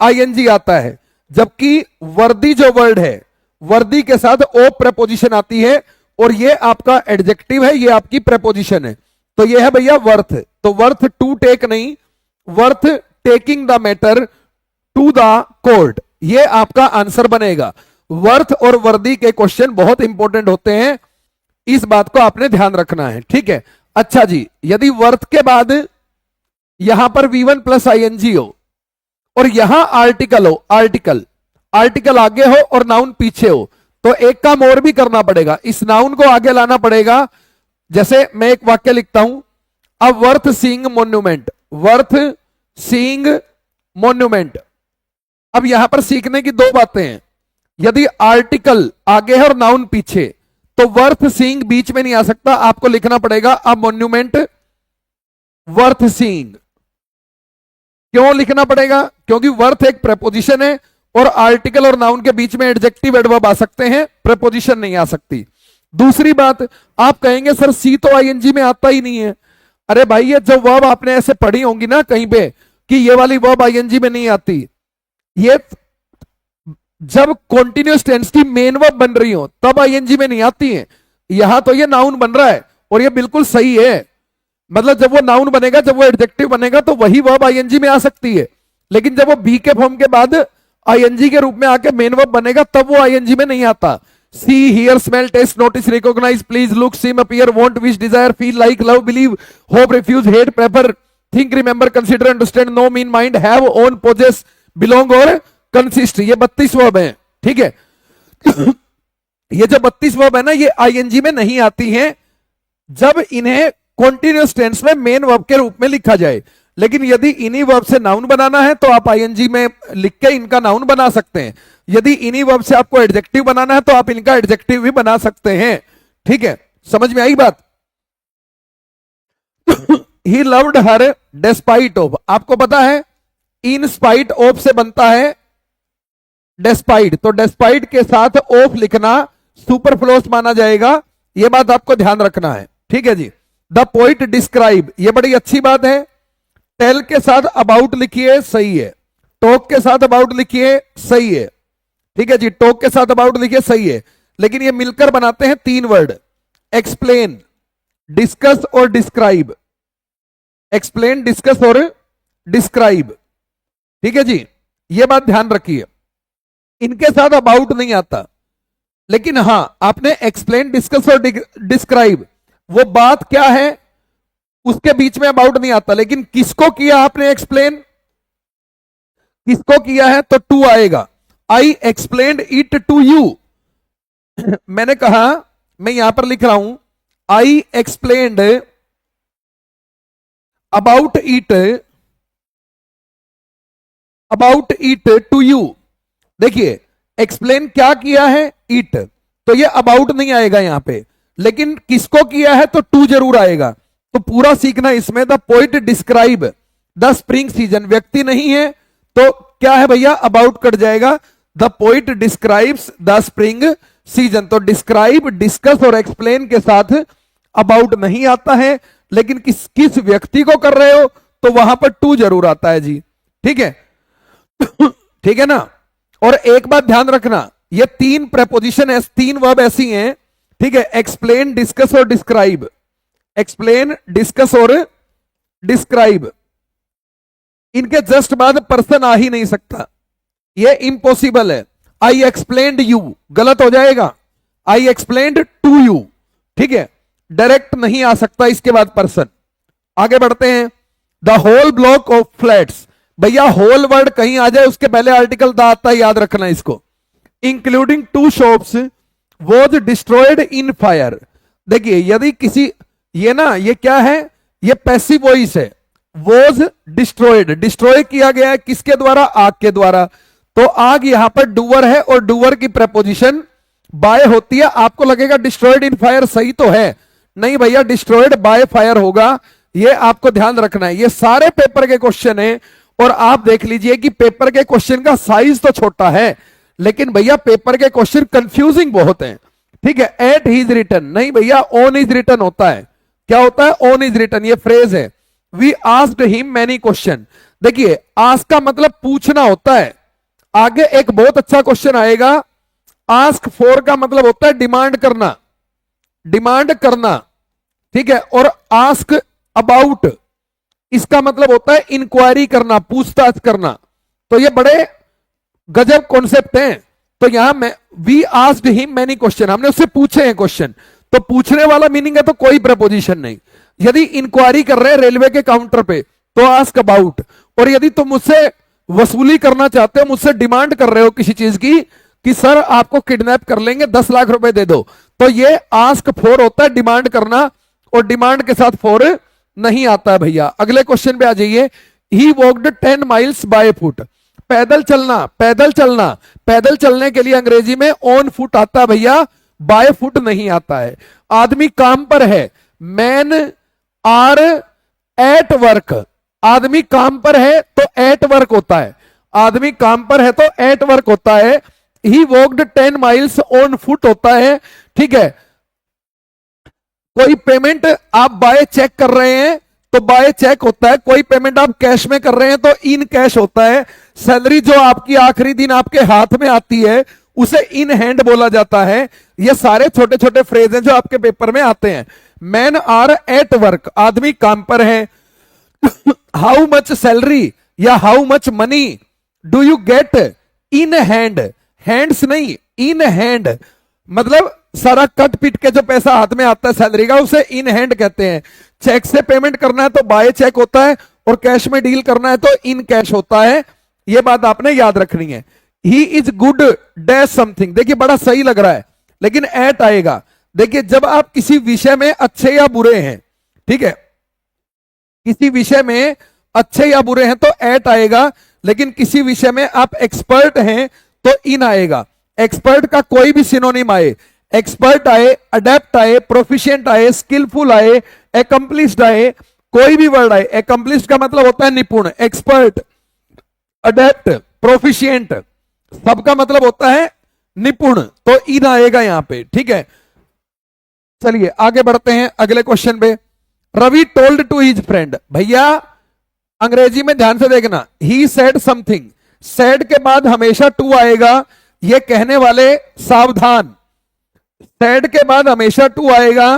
ING आता है। जबकि वर्दी जो वर्ड है, वर्दी के साथ ओ प्रपोजिशन आती है, और ये आपका एडजेक्टिव है, ये आपकी प्रपोजिशन है। तो ये है भैया वर्थ। तो वर्थ टू टेक नहीं, worth taking the matter to the court, ये आपका आंसर बनेगा। वर्थ और वर्दी के क्वेश्चन बहुत इंपॉर्टेंट होते हैं, इस बात को आपने ध्यान रखना है, ठीक है। अच्छा जी, यदि वर्थ के बाद यहां पर V1 प्लस ING हो और यहां आर्टिकल हो, आर्टिकल, आर्टिकल आगे हो और नाउन पीछे हो, तो एक काम और भी करना पड़ेगा, इस नाउन को आगे लाना पड़ेगा। जैसे मैं एक वाक्य लिखता हूं, a worth seeing monument, worth seeing monument. अब यहां पर सीखने की दो बातें हैं, यदि आर्टिकल आगे है और नाउन पीछे, तो वर्थ सीइंग बीच में नहीं आ सकता, आपको लिखना पड़ेगा अ मॉन्यूमेंट वर्थ सीइंग। क्यों लिखना पड़ेगा? क्योंकि वर्थ एक प्रेपोजिशन है और आर्टिकल और नाउन के बीच में एडजेक्टिव एडवर्ब आ सकते हैं, प्रेपोजिशन नहीं आ सकती। दूसरी बात, आप कहेंगे सर सी तो आईएनजी में आता ही नहीं है। अरे भाई ये जो वर्ब आपने ऐसे पढ़ी होंगी ना कहीं पे कि ये वाली वर्ब आईएनजी में नहीं आती, ये जब कॉन्टिन्यूस टेंस की मेन वर्ब बन रही हो तब आईएनजी में नहीं आती है। यहां तो ये नाउन बन रहा है और ये बिल्कुल सही है। मतलब जब वो नाउन बनेगा, जब वो एडजेक्टिव बनेगा तो वही वर्ब आईएनजी में आ सकती है, लेकिन जब वो बी के फॉर्म के बाद आईएनजी के रूप में आके मेन वर्ब बनेगा तब वो आईएनजी में नहीं आता। See, hear, smell, taste, notice, recognise, please, look, seem, appear, want, wish, desire, feel, like, love, believe, hope, refuse, hate, prefer, think, remember, consider, understand, know, mean, mind, have, own, possess, belong और consist, ये 32 verb हैं। ठीक है ये जो 32 verb है ना, ये आईएनजी में नहीं आती हैं जब इन्हें कॉन्टिन्यूस टेंस में मेन वर्ब के रूप में लिखा जाए। लेकिन यदि इन्हीं वर्ब से नाउन बनाना है तो आप आईएनजी में लिख के इनका नाउन बना सकते हैं। यदि इन्हीं वर्ब से आपको एडजेक्टिव बनाना है तो आप इनका एडजेक्टिव भी बना सकते हैं। ठीक है, समझ में आई बात? He loved her despite of, आपको पता है इन स्पाइट ऑफ से बनता है डेस्पाइट, तो डेस्पाइट के साथ ऑफ लिखना सुपरफ्लोस माना जाएगा, यह बात आपको ध्यान रखना है। ठीक है जी। द पोइट डिस्क्राइब, यह बड़ी अच्छी बात है। टेल के साथ अबाउट लिखिए, सही है। टॉक के साथ अबाउट लिखिए, सही है। ठीक है जी, टॉक के साथ अबाउट लिखिए, सही है। लेकिन ये मिलकर बनाते हैं 3 वर्ड, एक्सप्लेन, डिस्कस और डिस्क्राइब। एक्सप्लेन, डिस्कस और डिस्क्राइब। ठीक है जी, ये बात ध्यान रखिए। इनके साथ अबाउट नहीं आता, लेकिन हां आपने एक्सप्लेन, डिस्कस और डिस्क्राइब, वो बात क्या है उसके बीच में अबाउट नहीं आता। लेकिन किसको किया आपने एक्सप्लेन, किसको किया है तो टू आएगा। I explained it to you. मैंने कहा, मैं यहां पर लिख रहा हूं I explained about it to you. देखिए एक्सप्लेन क्या किया है, इट, तो ये अबाउट नहीं आएगा यहां पे, लेकिन किसको किया है तो टू जरूर आएगा। तो पूरा सीखना इसमें। The poet describe the spring season, व्यक्ति नहीं है तो क्या है भैया, अबाउट कट जाएगा। The poet describes the spring season, तो डिस्क्राइब, डिस्कस और एक्सप्लेन के साथ अबाउट नहीं आता है, लेकिन किस व्यक्ति को कर रहे हो तो वहां पर टू जरूर आता है जी। ठीक है ठीक है ना। और एक बात ध्यान रखना, ये 3 प्रेपोजिशन, 3 वर्ब ऐसी हैं, ठीक है, एक्सप्लेन, डिस्कस और डिस्क्राइब। एक्सप्लेन, डिस्कस और डिस्क्राइब, इनके जस्ट बाद पर्सन आ ही नहीं सकता, ये इंपॉसिबल है। आई एक्सप्लेन्ड यू गलत हो जाएगा, आई एक्सप्लेन्ड टू यू। ठीक है, डायरेक्ट नहीं आ सकता इसके बाद पर्सन। आगे बढ़ते हैं। The whole block of flats, भैया होल वर्ड कहीं आ जाए उसके पहले आर्टिकल द आता है, याद रखना इसको। Including 2 shops was destroyed in fire. देखिए यदि किसी, ये ना, ये क्या है, ये पैसिव वॉइस है। वॉज डिस्ट्रॉयड, डिस्ट्रॉय किया गया है किसके द्वारा, आग के द्वारा। तो आग यहां पर डूअर है और डूअर की प्रपोजिशन बाय होती है। आपको लगेगा डिस्ट्रॉयड इन फायर, सही तो है, नहीं भैया, डिस्ट्रॉयड बाय फायर होगा। ये आपको ध्यान रखना है। ये सारे पेपर के क्वेश्चन है और आप देख लीजिए कि पेपर के क्वेश्चन का साइज तो छोटा है, लेकिन भैया पेपर के क्वेश्चन कंफ्यूजिंग बहुत हैं। ठीक है, एट हिज रिटर्न, नहीं भैया ऑन हिज रिटर्न होता है। क्या होता है, ऑन हिज रिटर्न, ये फ्रेज है। We asked him many question. देखिए आस्क का मतलब पूछना होता है। आगे एक बहुत अच्छा क्वेश्चन आएगा, आस्क फॉर का मतलब होता है डिमांड करना, डिमांड करना। ठीक है, और आस्क अबाउट, इसका मतलब होता है इंक्वायरी करना, पूछताछ करना। तो ये बड़े गजब कॉन्सेप्ट हैं। तो यहां में we asked him many question, हमने उससे पूछे हैं क्वेश्चन, तो पूछने वाला मीनिंग है तो कोई प्रपोजिशन नहीं। यदि इंक्वायरी कर रहे हैं रेलवे के काउंटर पे तो आस्क अबाउट, और यदि तुम मुझसे वसूली करना चाहते हो, मुझसे डिमांड कर रहे हो किसी चीज की कि सर आपको किडनैप कर लेंगे, 10 लाख रुपए दे दो, तो ये आस्क फॉर होता है, डिमांड करना, और डिमांड के साथ फॉर नहीं आता है भैया। अगले क्वेश्चन पे आ जाइए। He walked 10 miles by foot, पैदल चलना, पैदल चलना, पैदल चलने के लिए अंग्रेजी में ऑन फुट आता है भैया, बाय फुट नहीं आता है। आदमी काम पर है, मैन आर एट वर्क। आदमी काम पर है तो एट वर्क होता है, आदमी काम पर है तो एट वर्क होता है। He walked 10 miles on foot होता है, ठीक है। कोई पेमेंट आप बाय चेक कर रहे हैं तो बाय चेक होता है, कोई पेमेंट आप कैश में कर रहे हैं तो इन कैश होता है। सैलरी जो आपकी आखिरी दिन आपके हाथ में आती है उसे इन हैंड बोला जाता है। ये सारे छोटे छोटे फ्रेज हैं जो आपके पेपर में आते हैं। मैन आर एट वर्क, आदमी काम पर है। हाउ मच सैलरी या how much money do you get in hand, hands नहीं इन हैंड, मतलब सारा कट पिट के जो पैसा हाथ में आता है सैलरी का उसे इन हैंड कहते हैं। चेक से पेमेंट करना है तो बाय चेक होता है और कैश में डील करना है तो इन कैश होता है। यह बात आपने याद रखनी है। He is good dash something, देखिए बड़ा सही लग रहा है लेकिन एट आएगा। देखिए जब आप किसी विषय में अच्छे या बुरे हैं, ठीक है, किसी विषय में अच्छे या बुरे हैं तो एट आएगा, लेकिन किसी विषय में आप एक्सपर्ट हैं तो इन आएगा। एक्सपर्ट का कोई भी सिनोनिम आए, एक्सपर्ट आए, अडेप्ट आए, प्रोफिशिएंट आए, स्किलफुल आए, एकम्प्लिश्ड आए, कोई भी वर्ड आए, एकम्प्लिश्ड का मतलब होता है निपुण, एक्सपर्ट, अडेप्ट, प्रोफिशिएंट, सबका मतलब होता है निपुण, तो इन आएगा यहां पे, ठीक है। चलिए आगे बढ़ते हैं अगले क्वेश्चन पे। Ravi told to his friend, भैया अंग्रेजी में ध्यान से देखना, ही सेड समथिंग, सेड के बाद हमेशा टू आएगा, ये कहने वाले सावधान। सेड के बाद हमेशा टू आएगा,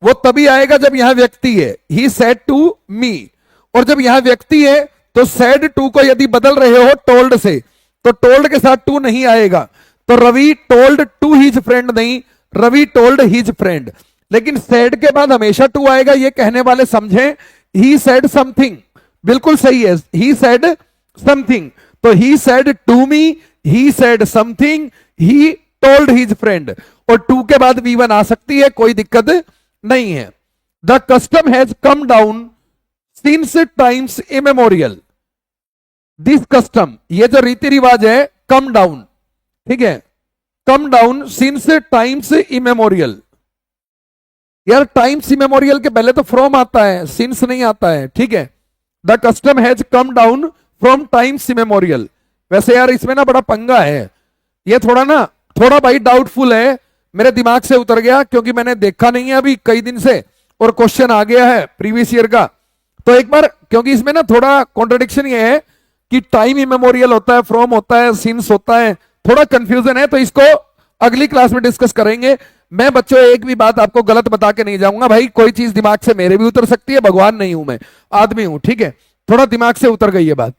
वो तभी आएगा जब यहां व्यक्ति है, ही सेड टू मी, और जब यहां व्यक्ति है तो सेड टू को यदि बदल रहे हो टोल्ड से तो टोल्ड के साथ टू नहीं आएगा। तो Ravi told to his friend नहीं, रवि टोल्ड हिज फ्रेंड। लेकिन सेड के बाद हमेशा टू आएगा, ये कहने वाले समझें, ही सेड समथिंग, बिल्कुल सही है, ही सेड समथिंग। तो he said to me, he said something, he told his friend, और टू के बाद V1 आ सकती है, कोई दिक्कत नहीं है। The custom has come down since times immemorial, this custom, ये जो रीति रिवाज है, कम डाउन, ठीक है, come down since times immemorial. यार टाइम्स इमेमोरियल के पहले तो फ्रॉम आता है, सिंस नहीं आता है, ठीक है। The custom has come down from times immemorial. वैसे यार इसमें ना बड़ा पंगा है, ये थोड़ा भाई डाउटफुल है, मेरे दिमाग से उतर गया क्योंकि मैंने देखा नहीं है अभी कई दिन से, और क्वेश्चन आ गया है प्रीवियस ईयर का। तो एक बार, क्योंकि इसमें ना थोड़ा कॉन्ट्रडिक्शन ये है कि टाइम इमेमोरियल होता है, फ्रॉम होता है, सिंस होता है, थोड़ा कंफ्यूजन है, तो इसको अगली क्लास में डिस्कस करेंगे। मैं बच्चों एक भी बात आपको गलत बता के नहीं जाऊंगा भाई, कोई चीज दिमाग से मेरे भी उतर सकती है, भगवान नहीं हूं मैं, आदमी हूं, ठीक है, थोड़ा दिमाग से उतर गई है बात।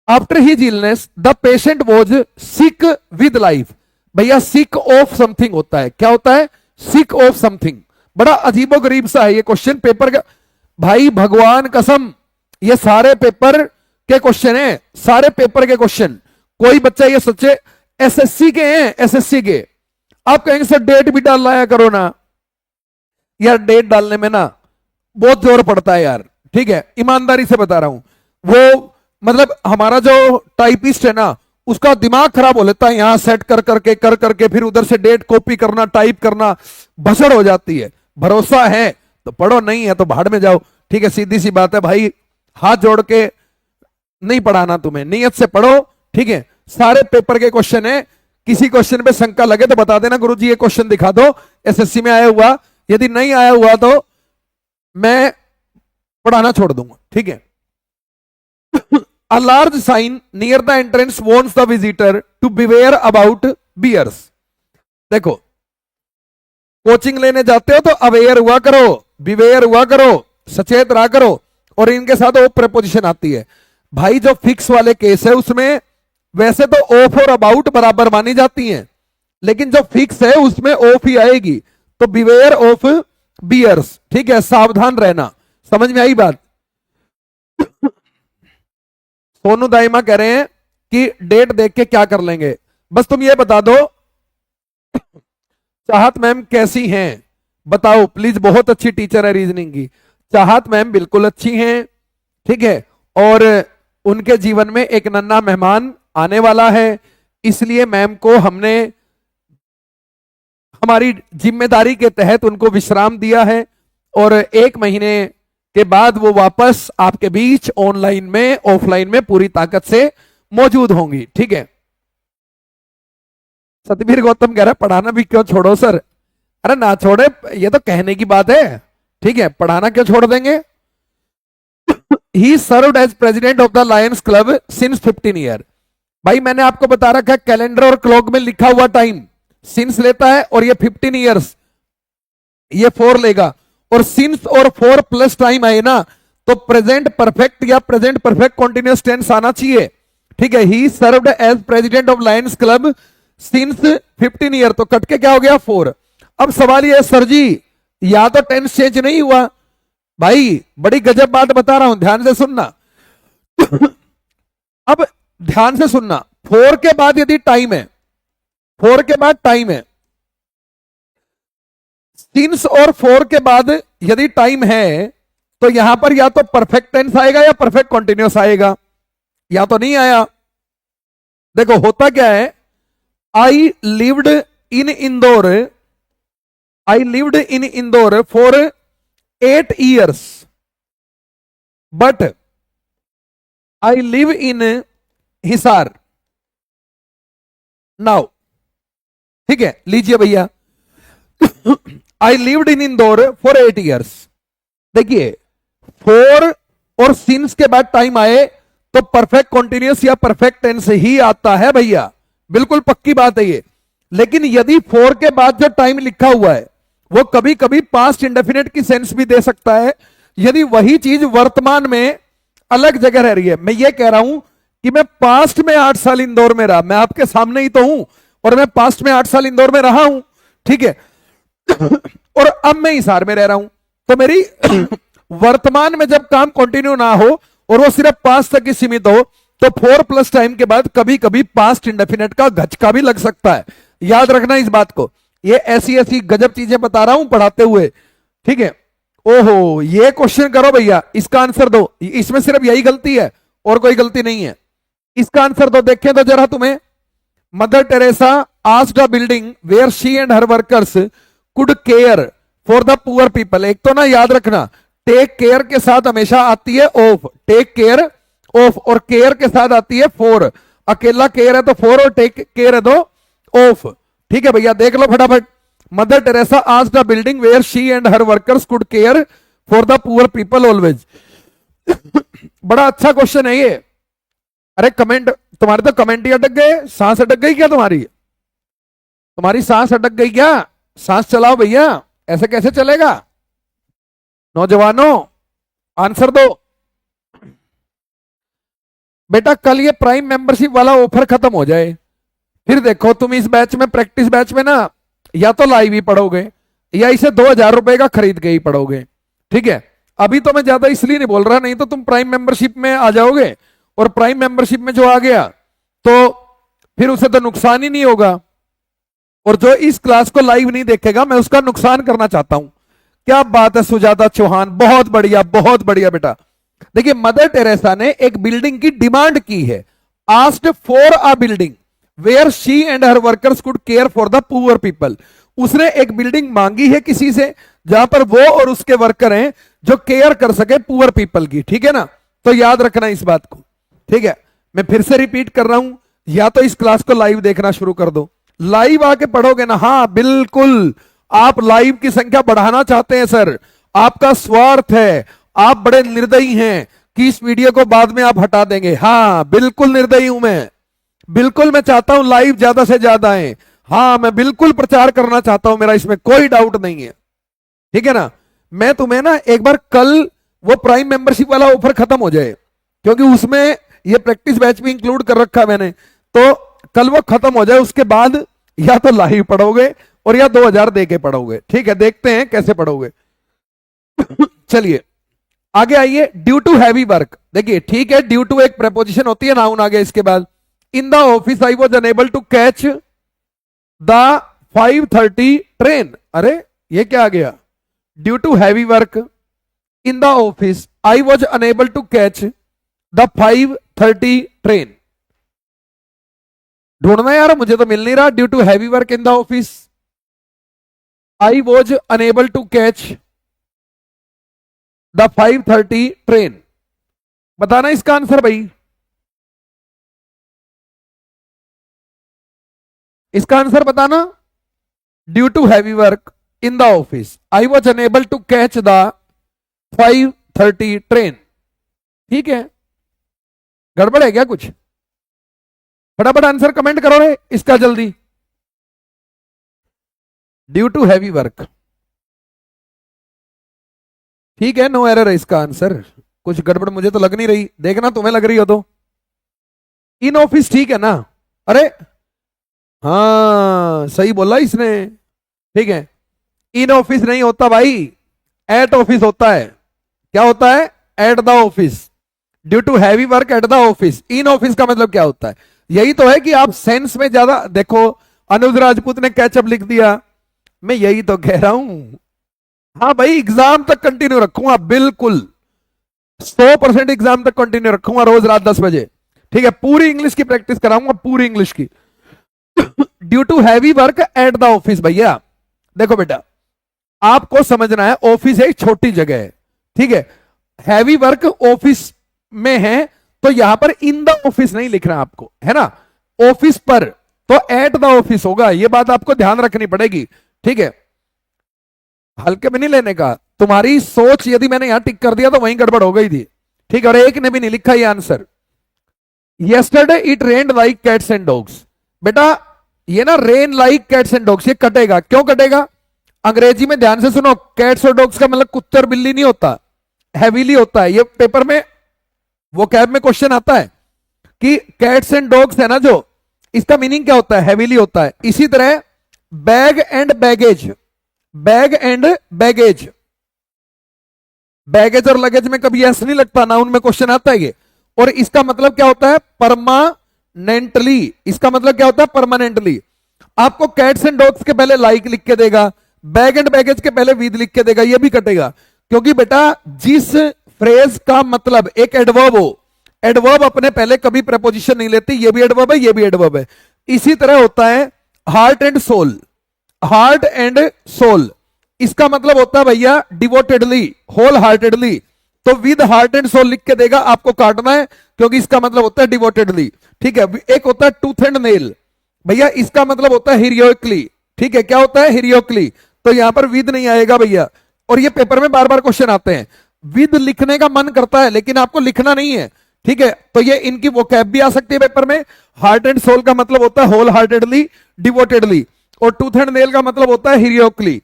After his illness the patient was sick with life, भैया सिक ऑफ समथिंग होता है, क्या होता है, सिक ऑफ समथिंग। बड़ा अजीबो गरीब सा है ये क्वेश्चन पेपर का भाई, भगवान कसम, ये सारे पेपर के क्वेश्चन है, सारे पेपर के क्वेश्चन। कोई बच्चा ये सच्चे एसएससी के हैं, एसएससी के, आप कहेंगे सर डेट भी डाल लाया करो ना, यार डेट डालने में ना बहुत जोर पड़ता है यार, ठीक है, ईमानदारी से बता रहा हूं। वो मतलब हमारा जो टाइपिस्ट है ना, उसका दिमाग खराब हो लेता है, यहां सेट कर करके फिर उधर से डेट कॉपी करना, टाइप करना, भसड़ हो जाती है। भरोसा है तो पढ़ो, नहीं है तो भाड़ में जाओ, ठीक है, सीधी सी बात है भाई, हाथ जोड़ के नहीं पढ़ाना तुम्हें, नियत से पढ़ो, ठीक है। सारे पेपर के क्वेश्चन है, किसी क्वेश्चन पे शंका लगे तो बता देना, गुरुजी ये क्वेश्चन दिखा दो एसएससी में आया हुआ, यदि नहीं आया हुआ तो मैं पढ़ाना छोड़ दूंगा, ठीक है। A large sign near the entrance warns the visitor to beware about bears. देखो कोचिंग लेने जाते हो तो अवेयर हुआ करो, बिवेयर हुआ करो, सचेत रहा करो, और इनके साथ ऑफ प्रेपोजिशन आती है भाई। जो फिक्स वाले केस है उसमें वैसे तो ऑफ और अबाउट बराबर मानी जाती हैं, लेकिन जो फिक्स है उसमें ऑफ ही आएगी, तो बिवेयर ऑफ बियर्स, ठीक है, सावधान रहना। समझ में आई बात। सोनू दाइमा कह रहे हैं कि डेट देख के क्या कर लेंगे, बस तुम ये बता दो चाहत मैम कैसी हैं, बताओ प्लीज, बहुत अच्छी टीचर है रीजनिंग की, चाहत मैम बिल्कुल अच्छी हैं, ठीक है, और उनके जीवन में एक नन्हा मेहमान आने वाला है, इसलिए मैम को हमने हमारी जिम्मेदारी के तहत उनको विश्राम दिया है और 1 महीने के बाद वो वापस आपके बीच ऑनलाइन में ऑफलाइन में पूरी ताकत से मौजूद होंगी। ठीक है। सतबीर गौतम कह रहा है पढ़ाना भी क्यों छोड़ो सर। अरे ना छोड़े, ये तो कहने की बात है। ठीक है, पढ़ाना क्यों छोड़ देंगे। He served as president of the lions club since 15 year. भाई मैंने आपको बता रखा है कैलेंडर और क्लॉक में लिखा हुआ टाइम सिंस लेता है और ये 15 ईयर्स ये 4 लेगा और सिंस और 4 प्लस टाइम आए ना तो प्रेजेंट परफेक्ट या प्रेजेंट परफेक्ट कॉन्टिन्यूअस टेंस आना चाहिए। ठीक है। He served as president of lions club since 15 year, तो कट के क्या हो गया 4। अब सवाल ये सर जी या तो टेंस चेंज नहीं हुआ। भाई बड़ी गजब बात बता रहा हूं, ध्यान से सुनना। अब ध्यान से सुनना, 4 के बाद यदि टाइम है, 4 के बाद टाइम है, सिंस और 4 के बाद यदि टाइम है तो यहां पर या तो परफेक्ट टेंस आएगा या परफेक्ट कॉन्टिन्यूअस आएगा, या तो नहीं आया। देखो होता क्या है, I lived in Indore, I lived in Indore for 8 years but I live in Hisar now. ठीक है, लीजिए भैया। I lived in Indore for 8 years। देखिए 4 और सिंस के बाद टाइम आए तो परफेक्ट कॉन्टिन्यूअस या परफेक्ट टेंस ही आता है भैया, बिल्कुल पक्की बात है ये। लेकिन यदि 4 के बाद जो टाइम लिखा हुआ है वो कभी कभी पास्ट इंडेफिनिट की सेंस भी दे सकता है, यदि वही चीज वर्तमान में अलग जगह रह रही है। मैं ये कह रहा हूं कि मैं पास्ट में 8 साल इंदौर में रहा, मैं आपके सामने ही तो हूं और मैं पास्ट में 8 साल इंदौर में रहा हूं। ठीक है। और अब मैं हिसार में रह रहा हूं, तो मेरी वर्तमान में जब काम कंटिन्यू ना हो और वो सिर्फ पास्ट तक ही सीमित हो तो 4 प्लस टाइम के बाद कभी कभी पास्ट इंडेफिनिट का झटका भी लग सकता है। याद रखना इस बात को, ये ऐसी ऐसी गजब चीजें बता रहा हूं पढ़ाते हुए। ठीक है। ओहो, ये क्वेश्चन करो भैया, इसका आंसर दो। इसमें सिर्फ यही गलती है और कोई गलती नहीं है। इसका आंसर दो, देखें तो जरा तुम्हें। Mother Teresa asked a building where she and her workers could care for the poor people. एक तो ना याद रखना, टेक केयर के साथ हमेशा आती है ऑफ, टेक केयर ऑफ, और केयर के साथ आती है फॉर। अकेला केयर है तो फॉर और टेक केयर है तो ऑफ। ठीक है भैया, देख लो फटाफट। Mother Teresa asked a building where she and her workers could care for the poor people always. बड़ा अच्छा क्वेश्चन है ये। अरे कमेंट, तुम्हारे तो कमेंट ही अटक गए। सांस अटक गई क्या तुम्हारी? तुम्हारी सांस अटक गई क्या? सांस चलाओ भैया, ऐसे कैसे चलेगा? नौजवानों आंसर दो बेटा। कल ये प्राइम मेंबरशिप वाला ऑफर खत्म हो जाए, फिर देखो तुम इस बैच में, प्रैक्टिस बैच में ना, या तो लाइव ही पढ़ोगे या इसे 2000 रुपए का खरीद के ही पढ़ोगे। ठीक है। अभी तो मैं ज्यादा इसलिए नहीं बोल रहा, नहीं तो तुम प्राइम मेंबरशिप में आ जाओगे और प्राइम मेंबरशिप में जो आ गया तो फिर उसे तो नुकसान ही नहीं होगा, और जो इस क्लास को लाइव नहीं देखेगा मैं उसका नुकसान करना चाहता हूं। क्या बात है सुजाता चौहान, बहुत बढ़िया बहुत बढ़िया बेटा। देखिए मदर टेरेसा ने एक बिल्डिंग की डिमांड की है, asked for a building where she and her workers could care for the poor people. उसने एक बिल्डिंग मांगी है किसी से जहां पर वो और उसके वर्कर हैं जो केयर कर सके पुअर पीपल की। ठीक है ना, तो याद रखना इस बात को। ठीक है, मैं फिर से रिपीट कर रहा हूं, या तो इस क्लास को लाइव देखना शुरू कर दो, लाइव आके पढ़ोगे ना। हाँ बिल्कुल, आप लाइव की संख्या बढ़ाना चाहते हैं सर, आपका स्वार्थ है, आप बड़े निर्दयी हैं कि इस वीडियो को बाद में आप हटा देंगे। हाँ बिल्कुल निर्दयी हूं मैं, बिल्कुल मैं चाहता हूं लाइव ज्यादा से ज्यादा है। हाँ मैं बिल्कुल प्रचार करना चाहता हूं, मेरा इसमें कोई डाउट नहीं है। ठीक है ना, मैं तुम्हें ना एक बार कल वो प्राइम मेंबरशिप वाला ऑफर खत्म हो जाए, क्योंकि उसमें ये प्रैक्टिस बैच भी इंक्लूड कर रखा है मैंने, तो कल वो खत्म हो जाए उसके बाद या तो लाइव पढ़ोगे और या 2000 दे के पढ़ोगे। ठीक है, देखते हैं कैसे पढ़ोगे। चलिए आगे आइए। ड्यू टू हैवी वर्क, देखिए ठीक है, ड्यू टू एक प्रेपोजिशन होती है, नाउन आ गया इसके बाद। In the office I was unable to catch the 5:30 train. अरे ये क्या आ गया? Due to heavy work in the office I was unable to catch the 5:30 train. ढूंढना यार, मुझे तो मिल नहीं रहा due to heavy work in the office. I was unable to catch the 5:30 train. बताना इसका आंसर भाई, इसका आंसर बताना। Due to heavy work in the office I was unable to catch the 5:30 train. ठीक है, गड़बड़ है क्या कुछ? फटाफट आंसर कमेंट करो रे इसका जल्दी। ड्यू टू हैवी वर्क, ठीक है, नो एरर है इसका आंसर। कुछ गड़बड़ मुझे तो लग नहीं रही, देखना तुम्हें लग रही हो तो। इन ऑफिस ठीक है ना? अरे हाँ सही बोला इसने, ठीक है। इन ऑफिस नहीं होता भाई, एट ऑफिस होता है। क्या होता है? At the office. Due to heavy work at the office. In office का मतलब क्या होता है? यही तो है कि आप सेंस में ज्यादा देखो। अनुज राजपूत ने कैचअप लिख दिया, मैं यही तो कह रहा हूं। हाँ भाई, एग्जाम तक कंटिन्यू रखूंगा, बिल्कुल 100% एग्जाम तक कंटिन्यू रखूंगा, रोज रात 10 बजे। ठीक है, पूरी इंग्लिश की प्रैक्टिस कराऊंगा, पूरी इंग्लिश की। Due to heavy work at the office. भैया देखो बेटा, आपको समझना है ऑफिस एक छोटी जगह है, ठीक है। हैवी वर्क ऑफिस में है तो यहां पर इन द ऑफिस नहीं लिखना आपको, है ना। ऑफिस पर तो एट द ऑफिस होगा, यह बात आपको ध्यान रखनी पड़ेगी, ठीक है। हल्के में नहीं लेने का। तुम्हारी सोच यदि मैंने यहां टिक कर दिया तो वहीं गड़बड़ हो गई थी, ठीक है। और एक ने भी नहीं लिखा ये answer. Yesterday it rained like cats and dogs. बेटा ये ना rain like cats and dogs, ये कटेगा। क्यों कटेगा? अंग्रेजी में ध्यान से सुनो, कैट्स और डॉग्स का मतलब कुत्ते और बिल्ली नहीं होता, हैवीली होता है। ये पेपर में वो कैब में क्वेश्चन आता है कि कैट्स एंड डॉग्स है ना जो, इसका मीनिंग क्या होता है? हैवीली होता है। इसी तरह bag and baggage, bag and baggage, baggage और लगेज में कभी ऐसा नहीं लगता ना, उनमें क्वेश्चन आता है ये। और इसका मतलब क्या होता है? परमानेंटली। इसका मतलब क्या होता है? परमानेंटली। आपको कैट्स एंड डॉग्स के पहले लाइक लिख के देगा, बैग एंड बैगेज के पहले विद लिख के देगा, ये भी कटेगा। क्योंकि बेटा जिस फ्रेज का मतलब एक एडवर्ब हो, एडवर्ब अपने पहले कभी प्रपोजिशन नहीं लेती, ये भी एडवर्ब है, ये भी एडवर्ब है। इसी तरह होता है heart and soul, heart and soul, इसका मतलब होता है भैया डिवोटेडली, होल हार्टेडली। तो विद हार्ट एंड सोल लिख के देगा, आपको काटना है क्योंकि इसका मतलब होता है डिवोटेडली, ठीक है। एक होता है टूथ एंड नेल, भैया इसका मतलब होता है हिरियोकली, ठीक है। क्या होता है? हिरियोकली। तो यहां पर विद नहीं आएगा भैया। और ये पेपर में बार बार क्वेश्चन आते हैं, विद लिखने का मन करता है लेकिन आपको लिखना नहीं है, ठीक है। तो ये इनकी वो कैब भी आ सकती है पेपर में। हार्ट एंड सोल का मतलब होता है होल हार्टेडली, डिवोटेडली। और टूथ एंड नेल का मतलब होता है हिरियोकली।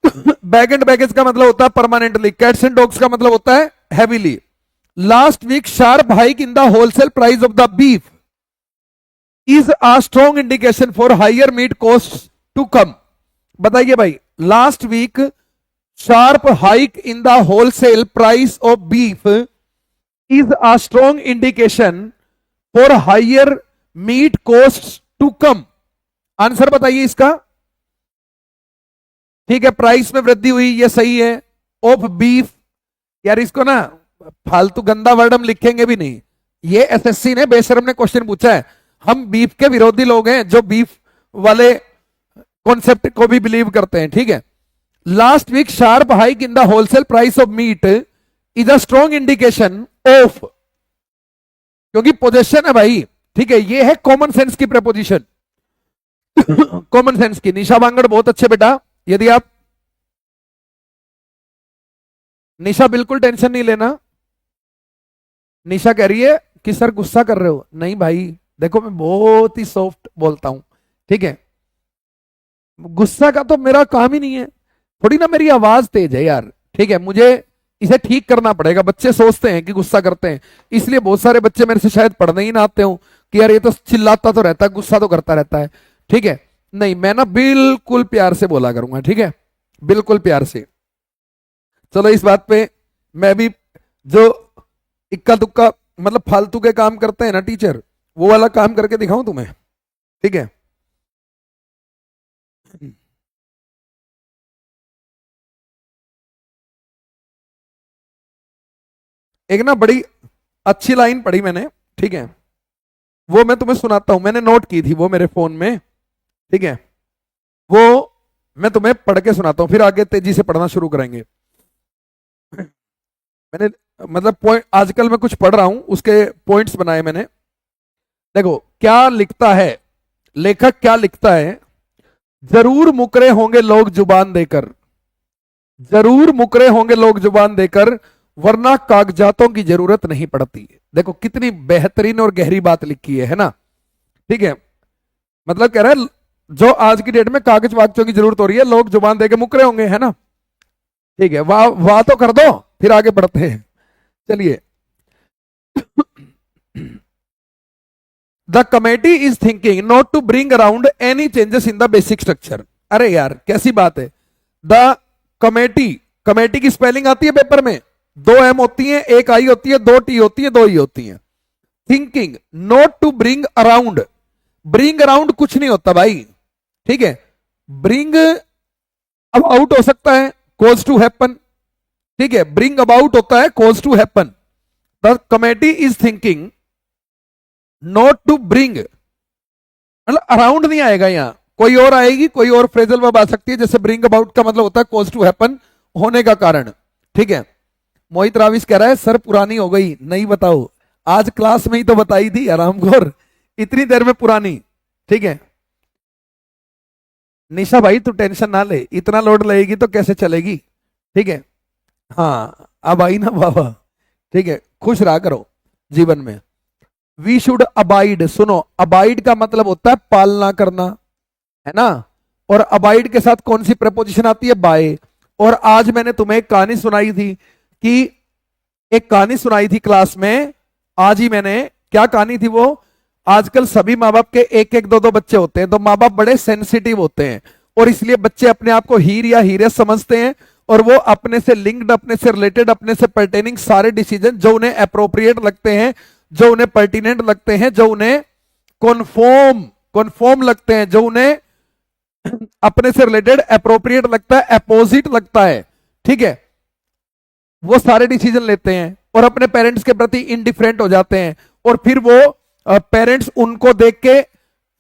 बैग एंड बैगेज का मतलब होता है परमानेंटली। कैट्स एंड डॉग्स का मतलब होता है heavily. Last week sharp hike in the wholesale price of the beef is a strong indication for higher meat cost to come. बताइए भाई, last week sharp hike in the wholesale price of beef is a strong indication for higher meat cost to come. Answer बताइए इसका, ठीक है। Price में वृद्धि हुई, ये सही है। ऑफ बीफ, यार इसको ना फालतू गंदा वर्ड हम लिखेंगे भी नहीं। ये एसएससी ने बेशरम ने क्वेश्चन पूछा है। हम बीफ के विरोधी लोग हैं जो बीफ वाले कॉन्सेप्ट को भी बिलीव करते हैं, ठीक है। Last week sharp hike in the wholesale price of meat is a strong indication of, क्योंकि पोजीशन है भाई, ठीक है। ये है कॉमन सेंस की प्रपोजिशन, कॉमन सेंस की। निशा बांगड़ बहुत अच्छे बेटा। यदि आप, निशा बिल्कुल टेंशन नहीं लेना। निशा कह रही है कि सर गुस्सा कर रहे हो। नहीं भाई देखो, मैं बहुत ही सॉफ्ट बोलता हूं, ठीक है। गुस्सा का तो मेरा काम ही नहीं है। थोड़ी ना मेरी आवाज तेज है यार, ठीक है। मुझे इसे ठीक करना पड़ेगा। बच्चे सोचते हैं कि गुस्सा करते हैं, इसलिए बहुत सारे बच्चे मेरे से शायद पढ़ने ही ना आते हो कि यार ये तो चिल्लाता तो रहता है, गुस्सा तो करता रहता है, ठीक है। नहीं, मैं ना बिल्कुल प्यार से बोला करूंगा, ठीक है, बिल्कुल प्यार से। चलो इस बात पे मैं भी, जो इक्का दुक्का मतलब फालतू के काम करते हैं ना टीचर, वो वाला काम करके दिखाऊं तुम्हें, ठीक है। एक ना बड़ी अच्छी लाइन पढ़ी मैंने, ठीक है, वो मैं तुम्हें सुनाता हूं। मैंने नोट की थी वो मेरे फोन में, ठीक है। वो मैं तुम्हें पढ़ के सुनाता हूं, फिर आगे तेजी से पढ़ना शुरू करेंगे। मैंने मतलब पॉइंट आजकल मैं कुछ पढ़ रहा हूं, उसके पॉइंट्स बनाए मैंने। देखो क्या लिखता है लेखक, क्या लिखता है। जरूर मुकरे होंगे लोग जुबान देकर, जरूर मुकरे होंगे लोग जुबान देकर, वरना कागजातों की जरूरत नहीं पड़ती। देखो कितनी बेहतरीन और गहरी बात लिखी है ना। ठीक है, मतलब कह रहा है जो आज की डेट में कागज वागजों की जरूरत हो रही है, लोग जुबान देके मुकरे होंगे, है ना। ठीक है, वाह वाह तो कर दो, फिर आगे बढ़ते हैं। चलिए। The committee is thinking not to bring around any changes in the basic structure. अरे यार कैसी बात है। द कमेटी, कमेटी की स्पेलिंग आती है पेपर में, 2 M होती है, 1 I होती है, 2 T होती है, 2 E होती है। Thinking not to bring around, bring around कुछ नहीं होता भाई। ठीक है, ब्रिंग अब आउट हो सकता है, कोज टू हैपन। ठीक है, ब्रिंग अबाउट होता है cause to happen. The committee is thinking not to bring, मतलब अराउंड नहीं आएगा यहां, कोई और आएगी, कोई और फ्रेजल वर्ब आ सकती है। जैसे ब्रिंग अबाउट का मतलब होता है कोज टू हैपन, होने का कारण। ठीक है, मोहित राविस कह रहा है सर पुरानी हो गई, नहीं बताओ, आज क्लास में ही तो बताई थी आरामखोर, इतनी देर में पुरानी। ठीक है, निशा भाई तू टेंशन ना ले, इतना लोड लेगी तो कैसे चलेगी। ठीक है, हाँ अब आई ना बाबा। ठीक है, खुश रहा करो जीवन में। वी शुड अबाइड, सुनो अबाइड का मतलब होता है पालना करना, है ना। और अबाइड के साथ कौन सी प्रपोजिशन आती है, बाय। और आज मैंने तुम्हें एक कहानी सुनाई थी कि एक कहानी सुनाई थी क्लास में, आज ही मैंने, क्या कहानी थी वो। आजकल सभी माँ बाप के एक एक दो दो बच्चे होते हैं, तो माँ बाप बड़े सेंसिटिव होते हैं, और इसलिए बच्चे अपने आप को हीर या हीरे समझते हैं, और वो अपने से लिंक्ड, अपने से रिलेटेड, अपने से पर्टेनिंग सारे डिसीजन जो उन्हें अप्रोप्रिएट लगते हैं, जो उन्हें पर्टिनेंट लगते हैं, जो उन्हें कॉन्फॉर्म लगते हैं, जो उन्हें अपने से रिलेटेड अप्रोप्रिएट लगता है, अपोजिट लगता है। ठीक है, वो सारे डिसीजन लेते हैं और अपने पेरेंट्स के प्रति इनडिफरेंट हो जाते हैं, और फिर वो पेरेंट्स उनको देख के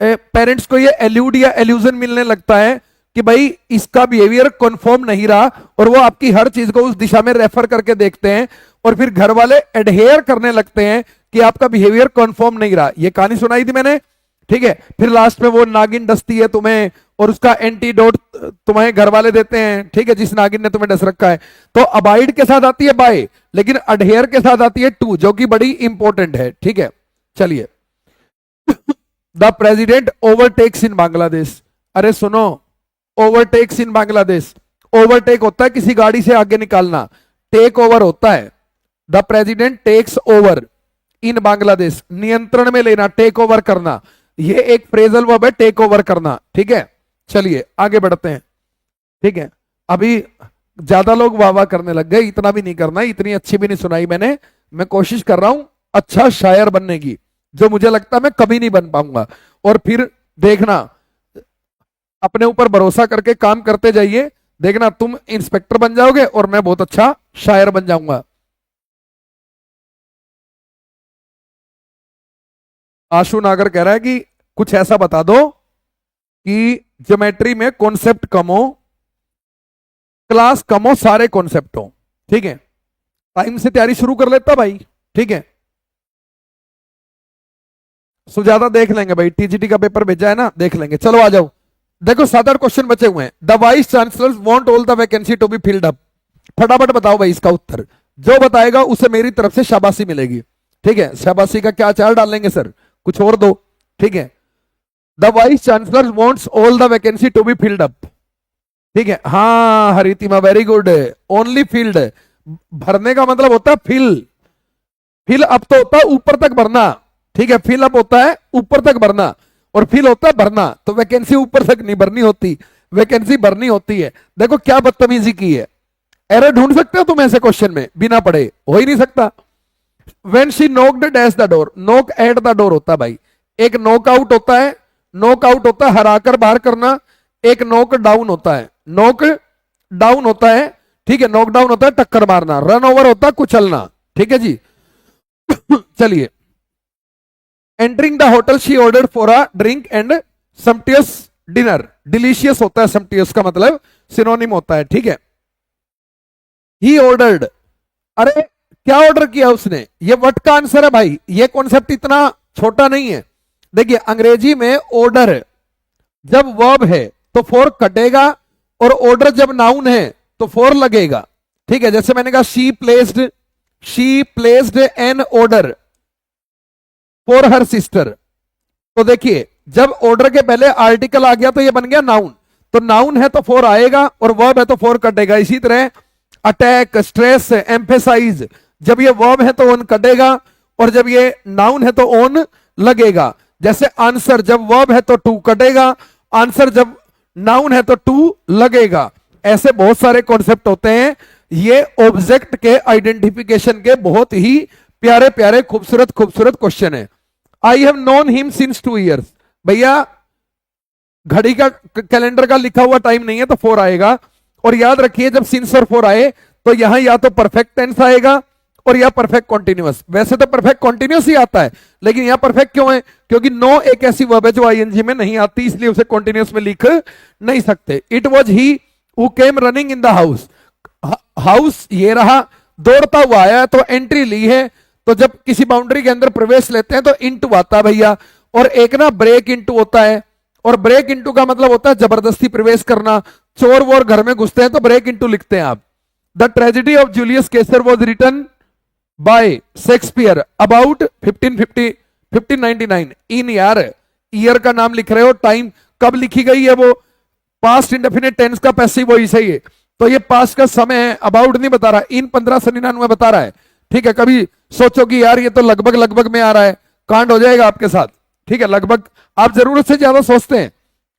पेरेंट्स को ये एल्यूड या एल्यूजन मिलने लगता है कि भाई इसका बिहेवियर कन्फर्म नहीं रहा, और वो आपकी हर चीज को उस दिशा में रेफर करके देखते हैं, और फिर घर वाले एडहेयर करने लगते हैं कि आपका बिहेवियर कन्फर्म नहीं रहा। ये कहानी सुनाई थी मैंने। ठीक है, फिर लास्ट में वो नागिन डसती है तुम्हें, और उसका एंटीडोट तुम्हें घर वाले देते हैं। ठीक है, जिस नागिन ने तुम्हें डस रखा है। तो अबाइड के साथ आती है बाय, लेकिन अडहेयर के साथ आती है टू, जो कि बड़ी इंपॉर्टेंट है। ठीक है, चलिए। द प्रेसिडेंट ओवरटेक्स इन बांग्लादेश। अरे सुनो, ओवरटेक्स इन बांग्लादेश, ओवरटेक होता है किसी गाड़ी से आगे निकालना, टेक ओवर होता है। The president takes over in Bangladesh, नियंत्रण में लेना, टेक ओवर करना, ये एक फ्रेजल वर्ब है, टेक ओवर करना। ठीक है, चलिए आगे बढ़ते हैं। ठीक है, अभी ज्यादा लोग वाह वाह करने लग गए, इतना भी नहीं करना, इतनी अच्छी भी नहीं सुनाई मैंने। मैं कोशिश कर रहा हूं अच्छा शायर बनने की, जो मुझे लगता है मैं कभी नहीं बन पाऊंगा। और फिर देखना, अपने ऊपर भरोसा करके काम करते जाइए, देखना तुम इंस्पेक्टर बन जाओगे और मैं बहुत अच्छा शायर बन जाऊंगा। आशु नागर कह रहा है कि कुछ ऐसा बता दो कि ज्योमेट्री में कॉन्सेप्ट कम हो, क्लास कम हो, सारे कॉन्सेप्ट हो। ठीक है, टाइम से तैयारी शुरू कर लेता भाई। ठीक है, सुजाता देख लेंगे भाई, टीजीटी का पेपर भेजा है ना, देख लेंगे। चलो आ जाओ, देखो 7-8 क्वेश्चन बचे हुए हैं। The vice chancellor want all the vacancy to be filled up. फटाफट बताओ भाई इसका उत्तर, जो बताएगा उसे मेरी तरफ से शाबाशी मिलेगी। ठीक है, शाबाशी का क्या चार डालेंगे सर, कुछ और दो। ठीक है, the vice chancellor wants all the vacancy to be filled up. ठीक है, हाँ Haritima very good, only filled, भरने का मतलब होता है फिल, फिल अप तो होता है ऊपर तक भरना। ठीक है, फिल अप होता है ऊपर तक भरना, और फिल होता है भरना। तो वैकेंसी ऊपर तक नहीं भरनी होती, वैकेंसी भरनी होती है। देखो क्या बदतमीजी की है, एरर ढूंढ सकते हो तुम ऐसे क्वेश्चन में बिना पढ़े, हो ही नहीं सकता। When she knocked dash the door, knock at the door होता है भाई, एक नोक आउट होता है, नोक आउट होता है हराकर बाहर करना, एक नोक डाउन होता है, नोक डाउन होता है। ठीक है, नॉक डाउन होता है टक्कर मारना, रन ओवर होता है कुचलना। ठीक है जी। चलिए, entering the hotel she order for a drink and sumptuous dinner. Delicious होता है समटियस का मतलब सिनोनिम होता है, ठीक है। ही ऑर्डर्ड, अरे क्या ऑर्डर किया उसने, ये व्हाट का आंसर है भाई, ये कॉन्सेप्ट इतना छोटा नहीं है। देखिए अंग्रेजी में ऑर्डर जब वर्ब है तो फोर कटेगा, और ऑर्डर जब नाउन है तो फोर लगेगा, ठीक है। जैसे मैंने कहा she placed an order for her sister, तो देखिए जब ऑर्डर के पहले आर्टिकल आ गया तो ये बन गया नाउन, तो नाउन है तो फोर आएगा, और वर्ब है तो फोर कटेगा। इसी तरह अटैक, स्ट्रेस, एम्फेसाइज, जब ये वर्ब है तो ऑन कटेगा, और जब ये नाउन है तो ऑन लगेगा। जैसे आंसर जब वर्ब है तो टू कटेगा, आंसर जब नाउन है तो टू लगेगा। ऐसे बहुत सारे कॉन्सेप्ट होते हैं। ये ऑब्जेक्ट के आइडेंटिफिकेशन के बहुत ही प्यारे प्यारे खूबसूरत खूबसूरत क्वेश्चन है। I have known him since 2 years, भैया घड़ी का कैलेंडर का लिखा हुआ टाइम नहीं है तो फोर आएगा। और याद रखिए जब सिंस और फोर आए तो यहां या तो परफेक्ट टेंस आएगा और या परफेक्ट कॉन्टिन्यूअस। वैसे तो परफेक्ट कॉन्टिन्यूअस ही आता है, लेकिन यहां परफेक्ट क्यों है, क्योंकि नो एक ऐसी वर्ब है जो आईएनजी में नहीं आती, इसलिए उसे कॉन्टिन्यूअस में लिख नहीं सकते। It was he who came running in the house, house ये रहा, दौड़ता हुआ आया तो एंट्री ली है, तो जब किसी बाउंड्री के अंदर प्रवेश लेते हैं तो इनटू आता है भैया। और एक ना ब्रेक इनटू होता है, और ब्रेक इनटू का मतलब होता है जबरदस्ती प्रवेश करना। चोर वोर घर में घुसते हैं तो ब्रेक इनटू लिखते हैं आप। The tragedy of Julius Caesar was written by Shakespeare about 1599 in, यार ईयर का नाम लिख रहे हो, टाइम कब लिखी गई है वो पास्ट इंडेफिनिट टेंस का पैसिव वॉइस है ये, तो ये पास्ट का समय है, अबाउट नहीं बता रहा, इन 1599 बता रहा है, ठीक है। कभी सोचो कि यार ये तो लगभग लगभग में आ रहा है, कांड हो जाएगा आपके साथ, ठीक है। लगभग आप जरूरत से ज्यादा सोचते हैं,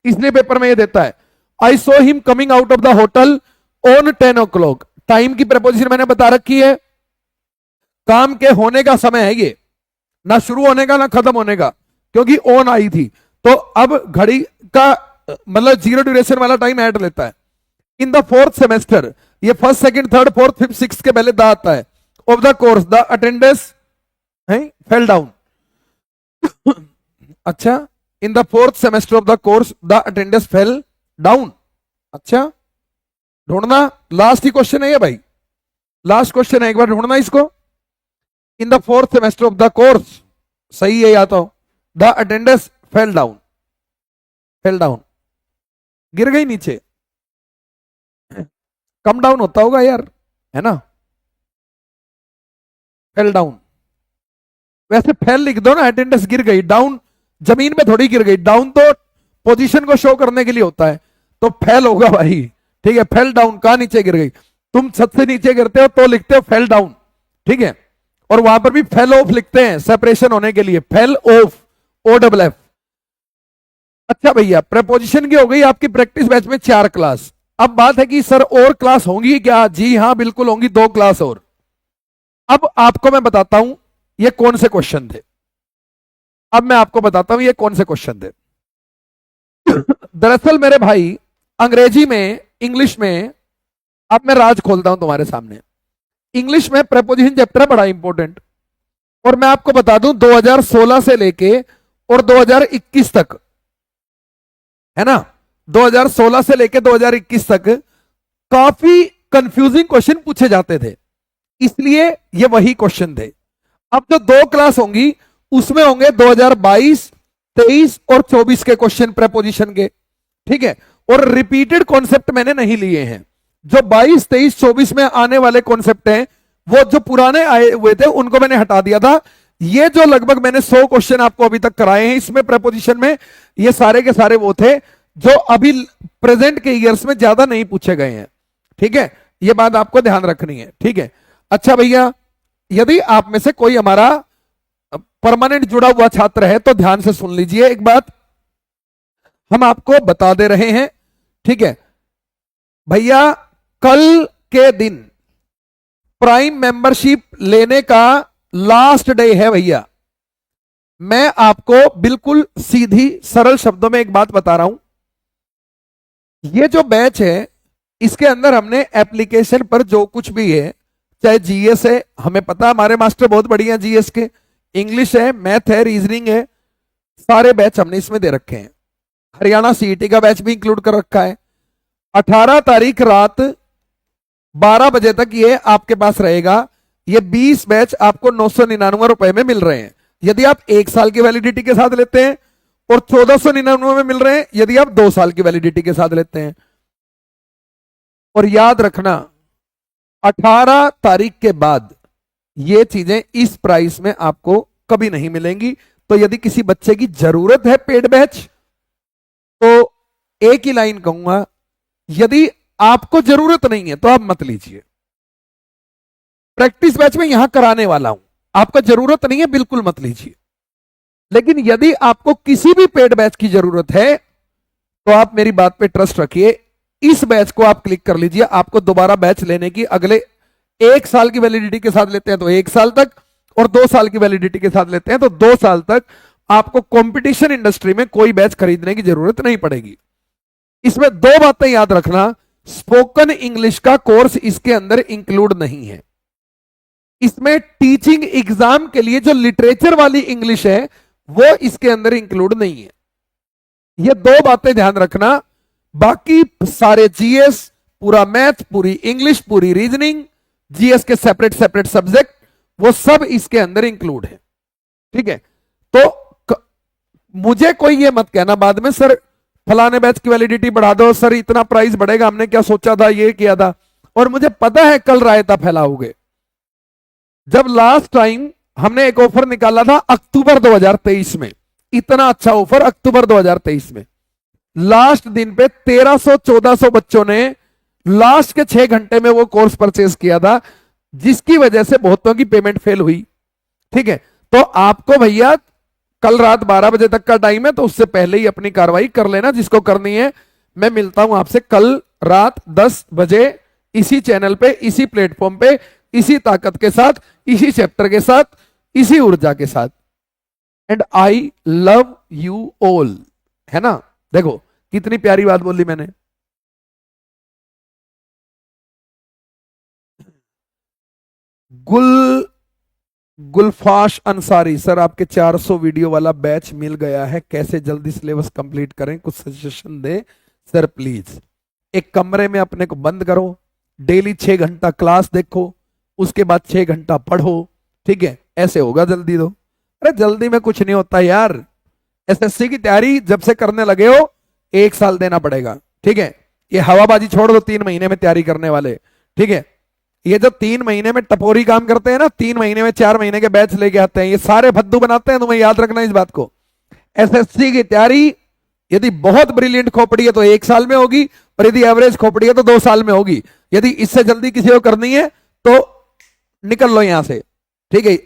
इसलिए पेपर में ये देता है। I saw him coming out of the hotel on 10 o'clock, time की प्रपोजिशन मैंने बता रखी है, काम के होने का समय है ये, ना शुरू होने का ना खत्म होने का, क्योंकि ऑन आई थी। तो अब घड़ी का मतलब जीरो ड्यूरेशन वाला टाइम ऐड लेता है। इन द 4th सेमेस्टर, ये first second third fourth fifth six के पहले द आता है। Of the course the attendance fell down, अच्छा in the 4th semester of the course the attendance fell down, अच्छा ढूंढना, लास्ट ही क्वेश्चन है ये भाई, लास्ट क्वेश्चन है, एक बार ढूंढना इसको। इन the 4th semester of the course, सही है या तो the attendance fell down, fell down गिर गई नीचे, कम डाउन होता होगा यार, है ना, फेल डाउन। वैसे फेल लिख दो ना, अटेंडेंस गिर गई, डाउन जमीन में थोड़ी गिर गई, डाउन तो पोजीशन को शो करने के लिए होता है, तो फेल होगा भाई, ठीक है। फेल डाउन कहां नीचे गिर गई, तुम छत से नीचे गिरते हो तो लिखते हो फेल डाउन, ठीक है। और वहां पर भी फेल ऑफ लिखते हैं सेपरेशन होने के लिए, fell off, O double F. अच्छा भैया प्रपोजिशन की हो गई आपकी प्रैक्टिस बैच में 4 क्लास। अब बात है कि सर और क्लास होंगी क्या, जी हाँ बिल्कुल होंगी, 2 क्लास और। अब आपको मैं बताता हूं ये कौन से क्वेश्चन थे, अब मैं आपको बताता हूं ये कौन से क्वेश्चन थे। दरअसल मेरे भाई अंग्रेजी में, इंग्लिश में, अब मैं राज खोलता हूं तुम्हारे सामने, इंग्लिश में प्रपोजिशन चैप्टर है बड़ा इंपॉर्टेंट। और मैं आपको बता दूं 2016 से लेके और 2021 तक, है ना, 2016 से लेके 2021 तक काफी कंफ्यूजिंग क्वेश्चन पूछे जाते थे, इसलिए ये वही क्वेश्चन थे। अब जो 2 क्लास होंगी उसमें होंगे 2022, 23 और 24 के क्वेश्चन प्रपोजिशन के, ठीक है। और रिपीटेड कॉन्सेप्ट मैंने नहीं लिए हैं, जो 22, 23, 24 में आने वाले कॉन्सेप्ट हैं वो जो पुराने आए हुए थे उनको मैंने हटा दिया था। ये जो लगभग मैंने 100 क्वेश्चन आपको अभी तक कराए हैं इसमें प्रपोजिशन में, ये सारे के सारे वो थे जो अभी प्रेजेंट के ईयर्स में ज्यादा नहीं पूछे गए हैं, ठीक है। ये बात आपको ध्यान रखनी है, ठीक है। अच्छा भैया यदि आप में से कोई हमारा परमानेंट जुड़ा हुआ छात्र है तो ध्यान से सुन लीजिए, एक बात हम आपको बता दे रहे हैं, ठीक है भैया। कल के दिन प्राइम मेंबरशिप लेने का लास्ट डे है भैया। मैं आपको बिल्कुल सीधी सरल शब्दों में एक बात बता रहा हूं, ये जो बैच है इसके अंदर हमने एप्लीकेशन पर जो कुछ भी है, चाहे जीएस है, हमें पता है हमारे मास्टर बहुत बढ़िया जीएस के, इंग्लिश है, मैथ है, रीजनिंग है, सारे बैच हमने इसमें दे रखे हैं। हरियाणा सीईटी का बैच भी इंक्लूड कर रखा है। 18 तारीख रात 12 बजे तक ये आपके पास रहेगा। ये 20 बैच आपको 999 रुपए में मिल रहे हैं यदि आप 1 साल की वैलिडिटी के साथ लेते हैं, और 1499 में मिल रहे हैं यदि आप 2 साल की वैलिडिटी के साथ लेते हैं। और याद रखना 18 तारीख के बाद ये चीजें इस प्राइस में आपको कभी नहीं मिलेंगी। तो यदि किसी बच्चे की जरूरत है पेड बैच, तो एक ही लाइन कहूंगा, यदि आपको जरूरत नहीं है तो आप मत लीजिए। प्रैक्टिस बैच में यहां कराने वाला हूं, आपको जरूरत नहीं है बिल्कुल मत लीजिए। लेकिन यदि आपको किसी भी पेड बैच की जरूरत है तो आप मेरी बात पे ट्रस्ट रखिए, इस बैच को आप क्लिक कर लीजिए। आपको दोबारा बैच लेने की, अगले 1 साल की वैलिडिटी के साथ लेते हैं तो 1 साल तक, और 2 साल की वैलिडिटी के साथ लेते हैं तो 2 साल तक आपको कंपटीशन इंडस्ट्री में कोई बैच खरीदने की जरूरत नहीं पड़ेगी। इसमें 2 बातें याद रखना, स्पोकन इंग्लिश का कोर्स इसके अंदर इंक्लूड नहीं है। इसमें टीचिंग एग्जाम के लिए जो लिटरेचर वाली इंग्लिश है वो इसके अंदर इंक्लूड नहीं है। ये 2 बातें ध्यान रखना। बाकी सारे जीएस, पूरा मैथ, पूरी इंग्लिश, पूरी रीजनिंग, जीएस के सेपरेट सेपरेट सब्जेक्ट, वो सब इसके अंदर इंक्लूड है। ठीक है, तो मुझे कोई ये मत कहना बाद में, सर फलाने बैच की वैलिडिटी बढ़ा दो, सर इतना प्राइस बढ़ेगा, हमने क्या सोचा था, ये किया था। और मुझे पता है कल रायता फैलाओगे। जब लास्ट टाइम हमने एक ऑफर निकाला था अक्टूबर 2023 में, इतना अच्छा ऑफर अक्टूबर 2023 में, लास्ट दिन पे 1300-1400 बच्चों ने लास्ट के 6 घंटे में वो कोर्स परचेज किया था, जिसकी वजह से बहुतों की पेमेंट फेल हुई। ठीक है, तो आपको भैया कल रात 12 बजे तक का टाइम है, तो उससे पहले ही अपनी कार्रवाई कर लेना जिसको करनी है। मैं मिलता हूं आपसे कल रात 10 बजे इसी चैनल पे, इसी प्लेटफॉर्म पे, इसी ताकत के साथ, इसी चैप्टर के साथ, इसी ऊर्जा के साथ। And I love you all, है ना। देखो कितनी प्यारी बात बोली मैंने। गुलफाश अंसारी, सर आपके 400 वीडियो वाला बैच मिल गया है, कैसे जल्दी सिलेबस कंप्लीट करें, कुछ सजेशन दें सर प्लीज। एक कमरे में अपने को बंद करो, डेली 6 घंटा क्लास देखो, उसके बाद 6 घंटा पढ़ो। ठीक है, ऐसे होगा जल्दी दो। अरे जल्दी में कुछ नहीं होता यार। एसएससी की तैयारी जब से करने लगे हो 1 साल देना पड़ेगा। ठीक है, ये हवाबाजी छोड़ दो 3 महीने में तैयारी करने वाले। ठीक है, ये जो 3 महीने में टपोरी काम करते हैं ना, 3 महीने में 4 महीने के बैच लेके आते हैं, ये सारे भद्दू बनाते हैं। तुम्हें याद रखना इस बात को। एसएससी की तैयारी यदि बहुत ब्रिलियंट खोपड़ी है तो 1 साल में होगी, और यदि एवरेज खोपड़ी है तो 2 साल में होगी। यदि इससे जल्दी किसी को करनी है तो निकल लो यहां से। ठीक है,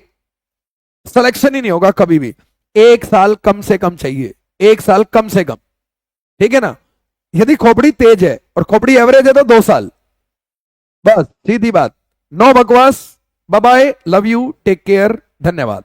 सिलेक्शन ही नहीं होगा कभी भी। 1 साल कम से कम चाहिए, 1 साल कम से कम। ठीक है ना, यदि खोपड़ी तेज है और खोपड़ी एवरेज है तो 2 साल, बस सीधी बात। नो बकवास। Bye bye, love you, take care, धन्यवाद।